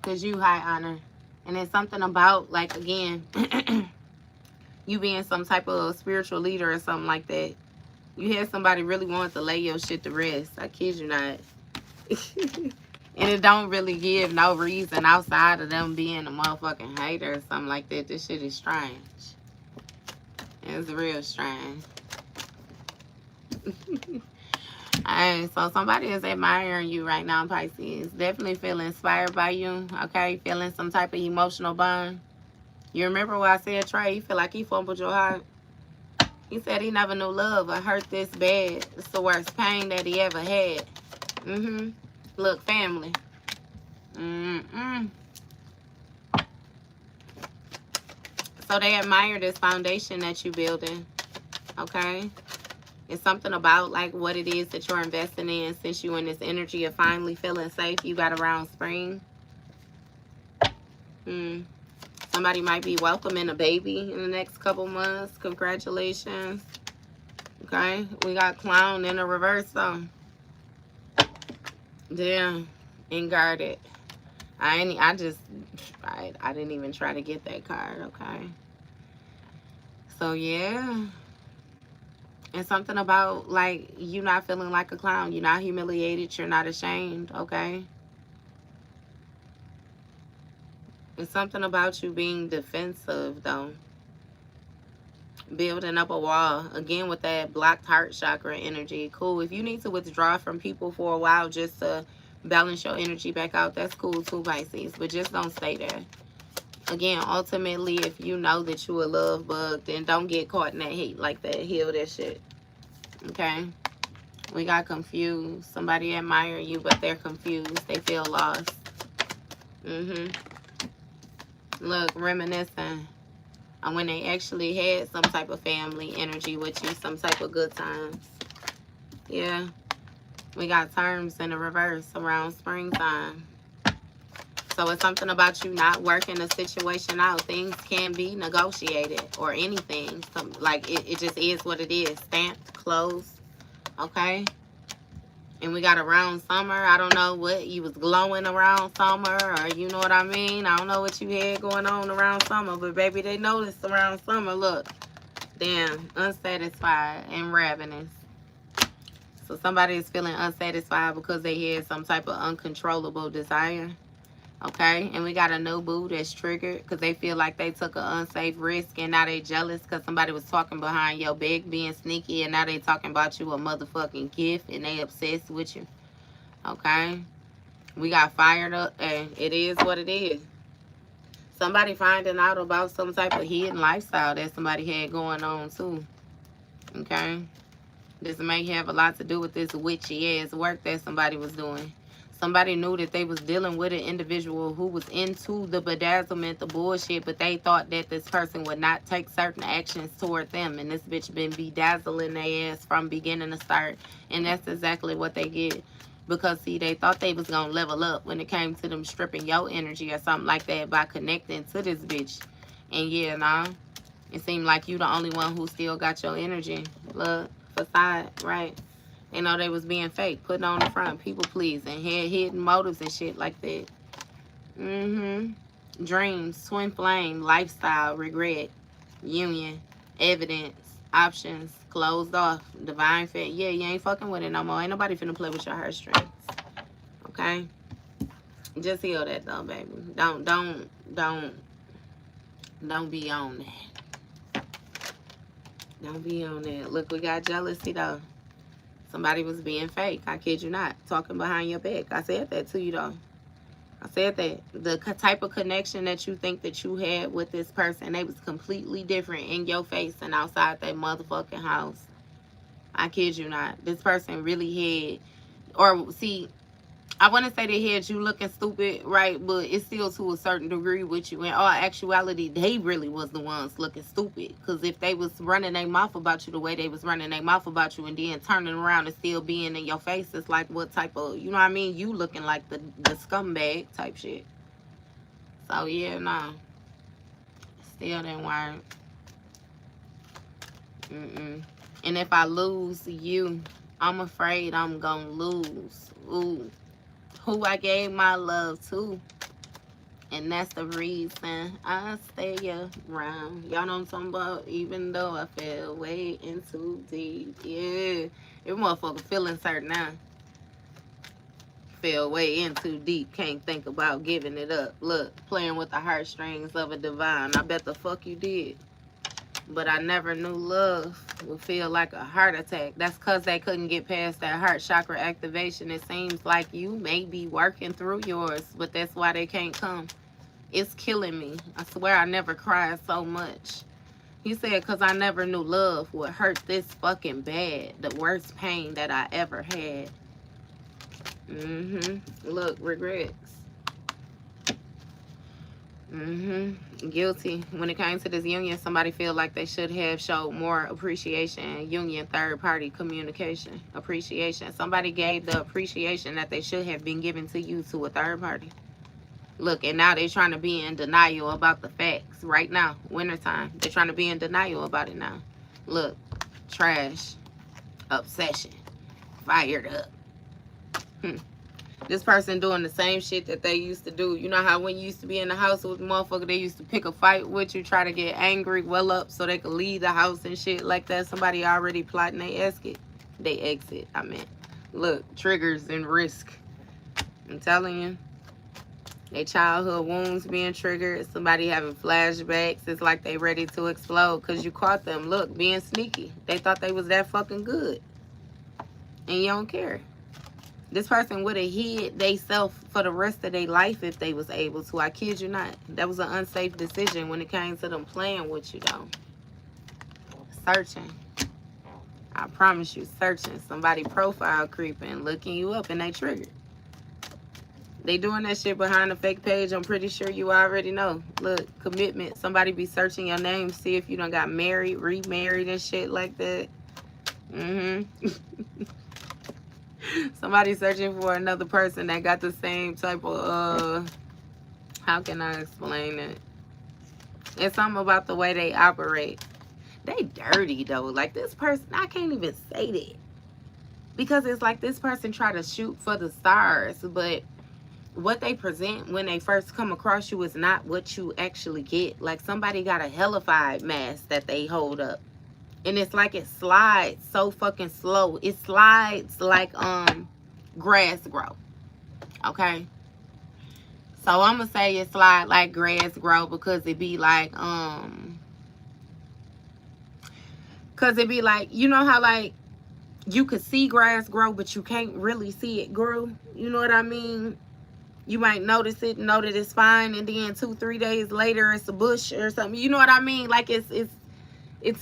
Because you high honor. And it's something about, like, again, you being some type of spiritual leader or something like that. You had somebody really want to lay your shit to rest. I kid you not. And it don't really give no reason outside of them being a motherfucking hater or something like that. This shit is strange. It's real strange. Alright, so somebody is admiring you right now, Pisces. Definitely feel inspired by you, okay? Feeling some type of emotional bond. You remember what I said, Trey? You feel like he fumbled your heart? He said he never knew love or hurt this bad. It's the worst pain that he ever had. Look, family. So they admire this foundation that you're building, okay? It's something about like what it is that you're investing in since you in this energy of finally feeling safe. You got around spring. Somebody might be welcoming a baby in the next couple months. Congratulations. Okay, we got clown in the reverse though. Damn, and guarded. I didn't even try to get that card, okay? So yeah. And something about like you not feeling like a clown. You're not humiliated, you're not ashamed, okay? It's something about you being defensive though. Building up a wall. Again with that blocked heart chakra energy. Cool. If you need to withdraw from people for a while just to balance your energy back out, that's cool too, Pisces. But just don't stay there. Again, ultimately, if you know that you a love bug, then don't get caught in that hate like that. Heal that shit. Okay? We got confused. Somebody admire you, but they're confused. They feel lost. Look, reminiscing on when they actually had some type of family energy with you, some type of good times. Yeah. We got terms in the reverse around springtime. So it's something about you not working a situation out. Things can be negotiated or anything. Like it just is what it is. Stamped, closed. Okay? And we got around summer. I don't know what you was glowing around summer, or you know what I mean. I don't know what you had going on around summer, but baby, they noticed around summer. Look, damn, unsatisfied and ravenous. So somebody is feeling unsatisfied because they had some type of uncontrollable desire. Okay, and we got a new boo that's triggered because they feel like they took an unsafe risk, and now they jealous because somebody was talking behind your back, being sneaky, and now they talking about you a motherfucking gift, and they obsessed with you. Okay, we got fired up, and it is what it is. Somebody finding out about some type of hidden lifestyle that somebody had going on too. Okay, this may have a lot to do with this witchy ass work that somebody was doing. Somebody knew that they was dealing with an individual who was into the bedazzlement, the bullshit, but they thought that this person would not take certain actions toward them. And this bitch been bedazzling their ass from beginning to start. And that's exactly what they get. Because, see, they thought they was going to level up when it came to them stripping your energy or something like that by connecting to this bitch. And, yeah, nah. It seemed like you the only one who still got your energy. Look, facade, right? You know, they was being fake, putting on the front, people pleasing, had hidden motives and shit like that. Dreams, twin flame, lifestyle, regret, union, evidence, options, closed off, divine fit. Yeah, you ain't fucking with it no more. Ain't nobody finna play with your heartstrings. Okay? Just heal that though, baby. Don't be on that. Don't be on that. Look, we got jealousy though. Somebody was being fake. I kid you not. Talking behind your back. I said that to you, though. I said that. The type of connection that you think that you had with this person, they was completely different in your face and outside that motherfucking house. I kid you not. This person really had, or see, I want to say they had you looking stupid, right? But it's still to a certain degree with you. In all actuality, they really was the ones looking stupid. Because if they was running their mouth about you the way they was running their mouth about you and then turning around and still being in your face, it's like what type of, you know what I mean? You looking like the scumbag type shit. So, yeah, nah. Still didn't work. And if I lose you, I'm afraid I'm going to lose. Ooh. Who I gave my love to. And that's the reason I stay around. Y'all know what I'm talking about? Even though I fell way in too deep. Yeah. Every motherfucker feeling certain now. Fell way in too deep. Can't think about giving it up. Look, playing with the heartstrings of a divine. I bet the fuck you did. But I never knew love would feel like a heart attack. That's because they couldn't get past that heart chakra activation. It seems like you may be working through yours, but that's why they can't come. It's killing me. I swear I never cried so much. He said, because I never knew love would hurt this fucking bad. The worst pain that I ever had. Look, regrets. Guilty. When it came to this union, somebody feel like they should have showed more appreciation. Union, third party communication. Appreciation. Somebody gave the appreciation that they should have been given to you to a third party. Look, and now they're trying to be in denial about the facts. Right now, wintertime, they're trying to be in denial about it now. Look, trash, obsession, fired up. This person doing the same shit that they used to do. You know how when you used to be in the house with the motherfucker, they used to pick a fight with you, try to get angry, well up, so they could leave the house and shit like that. Somebody already plotting they exit. They exit, I meant. Look, triggers and risk. I'm telling you. Their childhood wounds being triggered. Somebody having flashbacks. It's like they ready to explode because you caught them. Look, being sneaky. They thought they was that fucking good. And you don't care. This person would have hid they self for the rest of their life if they was able to. I kid you not. That was an unsafe decision when it came to them playing with you, though. Searching. I promise you, searching. Somebody profile creeping, looking you up, and they triggered. They doing that shit behind a fake page. I'm pretty sure you already know. Look, commitment. Somebody be searching your name, see if you done got married, remarried, and shit like that. Somebody searching for another person that got the same type of, how can I explain it? It's something about the way they operate. They dirty, though. Like, this person, I can't even say that. Because it's like this person try to shoot for the stars, but what they present when they first come across you is not what you actually get. Like, somebody got a hellified mask that they hold up. And it's like it slides so fucking slow. It slides like grass grow. Okay? So I'm gonna say it slide like grass grow because it be like cause it be like, you know how like you could see grass grow but you can't really see it grow? You know what I mean? You might notice it, know that it's fine, and then 2-3 days later it's a bush or something. You know what I mean? Like it's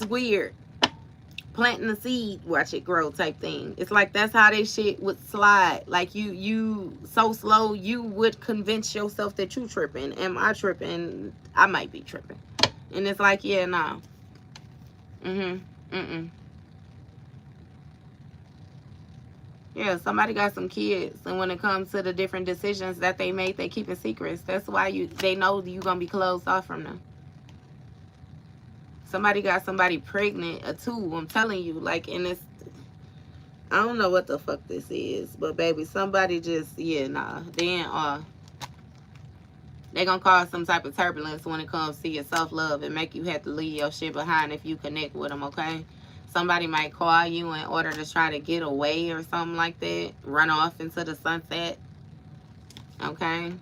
weird. Planting a seed, watch it grow type thing. It's like that's how they shit would slide. Like you so slow you would convince yourself that you tripping. Am I tripping? I might be tripping. And it's like, yeah, no. Yeah, somebody got some kids, and when it comes to the different decisions that they make, they keep it secrets. That's why they know you gonna be closed off from them. Somebody got somebody pregnant, a two. I'm telling you, like, and it's, I don't know what the fuck this is, but baby, somebody just, yeah, nah, they gonna cause some type of turbulence when it comes to your self-love and make you have to leave your shit behind if you connect with them, okay? Somebody might call you in order to try to get away or something like that, run off into the sunset, okay?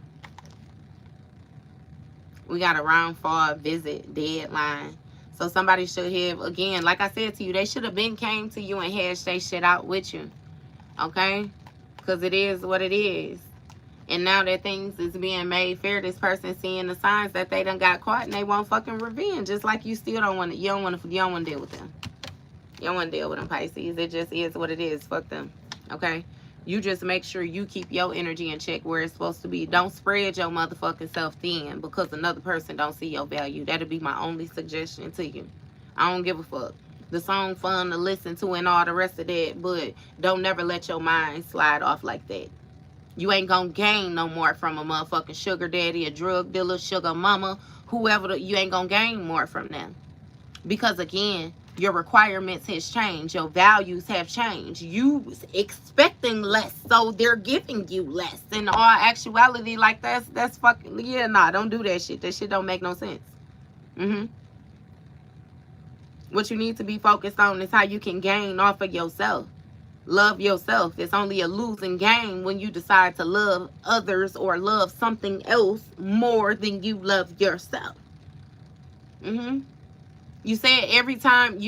We got a round fall visit deadline. So somebody should have, again, like I said to you, they should have been came to you and hashed their shit out with you. Okay? Because it is what it is. And now that things is being made fair, this person seeing the signs that they done got caught and they want fucking revenge. Just like you still don't want to, you don't want to deal with them. You don't want to deal with them, Pisces. It just is what it is. Fuck them. Okay? You just make sure you keep your energy in check where it's supposed to be. Don't spread your motherfucking self thin because another person don't see your value. That'll be my only suggestion to you. I don't give a fuck. The song fun to listen to and all the rest of that, but don't never let your mind slide off like that. You ain't gonna gain no more from a motherfucking sugar daddy, a drug dealer, sugar mama, whoever. You ain't gonna gain more from them. Because again, your requirements has changed. Your values have changed. You expecting less, so they're giving you less. In all actuality, like that's fucking, yeah, nah, don't do that shit. That shit don't make no sense. What you need to be focused on is how you can gain off of yourself. Love yourself. It's only a losing game when you decide to love others or love something else more than you love yourself. You said every time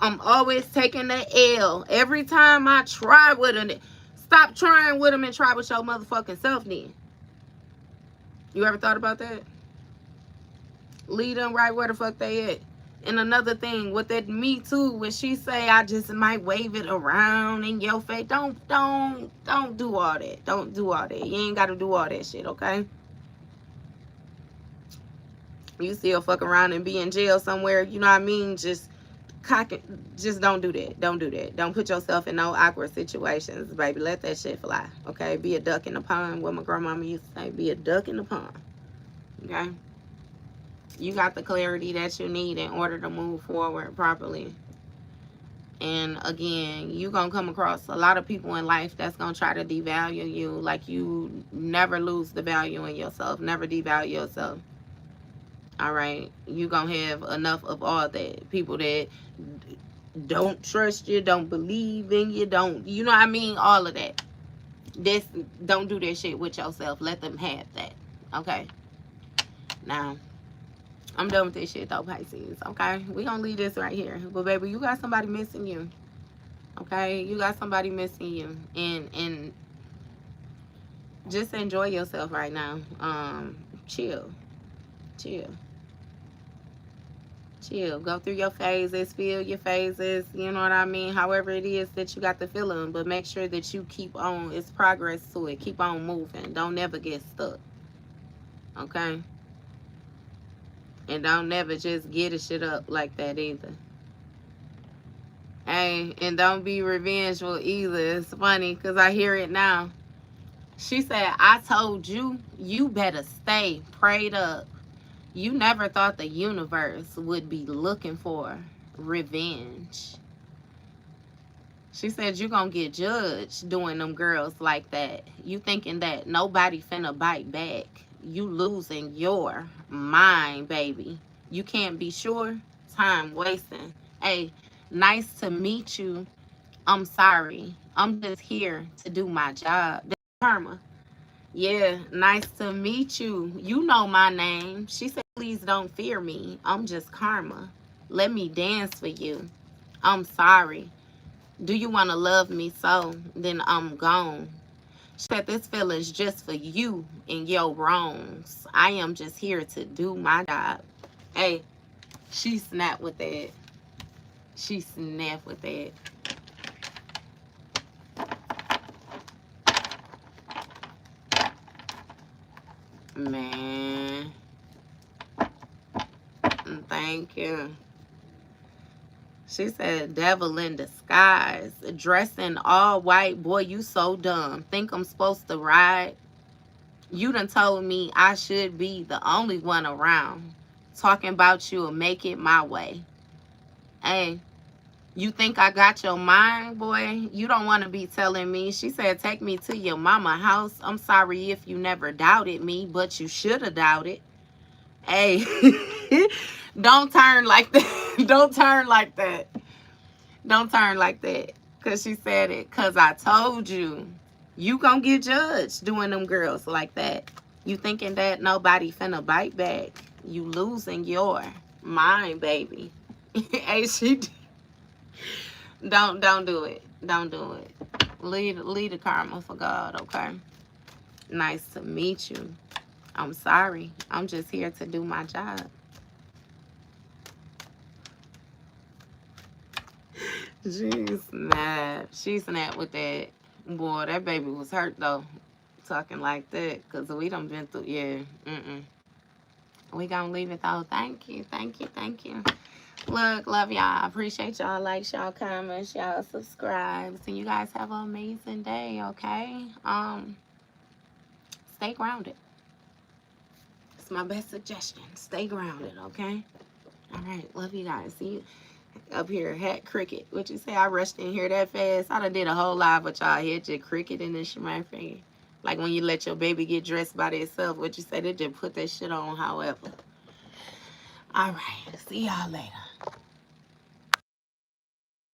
I'm always taking the L. Every time I try with them, stop trying with them and try with your motherfucking self then. You ever thought about that? Leave them right where the fuck they at. And another thing with that me too, when she say I just might wave it around in your face, don't do all that. Don't do all that. You ain't gotta do all that shit, okay? You still fuck around and be in jail somewhere, you know what I mean? Just just don't do that. Don't do that. Don't put yourself in no awkward situations, baby. Let that shit fly, okay? Be a duck in the pond. What my grandmama used to say, be a duck in the pond, okay? You got the clarity that you need in order to move forward properly. And again, you're going to come across a lot of people in life that's going to try to devalue you. Like, you never lose the value in yourself. Never devalue yourself. All right? You're going to have enough of all that. People that don't trust you, don't believe in you, don't, you know what I mean? All of that. Don't do that shit with yourself. Let them have that. Okay? Now, I'm done with this shit though, Pisces. Okay? We gonna leave this right here. But baby, you got somebody missing you. Okay? You got somebody missing you. And just enjoy yourself right now. Chill. Chill. Chill. Go through your phases, feel your phases, you know what I mean? However it is that you got the feeling, but make sure that you keep on, it's progress to it. Keep on moving. Don't never get stuck. Okay? And don't never just get a shit up like that either. Hey, and don't be revengeful either. It's funny because I hear it now. She said, I told you, you better stay prayed up. You never thought the universe would be looking for revenge. She said, you're going to get judged doing them girls like that. You thinking that nobody finna bite back. You losing your mind, baby. You can't be sure. Time wasting. Hey, nice to meet you. I'm sorry. I'm just here to do my job. That's karma. Yeah, nice to meet you. You know my name. She said, please don't fear me. I'm just karma. Let me dance for you. I'm sorry. Do you want to love me so? Then I'm gone. She said, this feeling's just for you and your wrongs. I am just here to do my job. Hey, she snapped with that. She snapped with that. Man. Thank you. She said, devil in disguise. Dressing all white. Boy, you so dumb. Think I'm supposed to ride? You done told me I should be the only one around. Talking about you will make it my way. Hey, you think I got your mind, boy? You don't want to be telling me. She said, take me to your mama house. I'm sorry if you never doubted me, but you should have doubted. Hey, don't turn like that. Don't turn like that. Don't turn like that. Because she said it. Because I told you. You gonna get judged doing them girls like that. You thinking that nobody finna bite back. You losing your mind, baby. Hey, don't do it. Don't do it. Leave the karma for God, okay? Nice to meet you. I'm sorry. I'm just here to do my job. She snapped. She snapped with that. Boy, that baby was hurt, though. Talking like that. Because we done been through, yeah. We gonna leave it, though. Thank you. Thank you. Thank you. Look, love y'all. Appreciate y'all likes, y'all comments, y'all subscribes. And you guys have an amazing day, okay? Stay grounded. It's my best suggestion. Stay grounded, okay? All right. Love you guys. See you up here. Hat cricket. What you say? I rushed in here that fast. I done did a whole live with y'all here. Just cricket in this my finger. Like when you let your baby get dressed by themselves. What you say? They just put that shit on however. All right. See y'all later.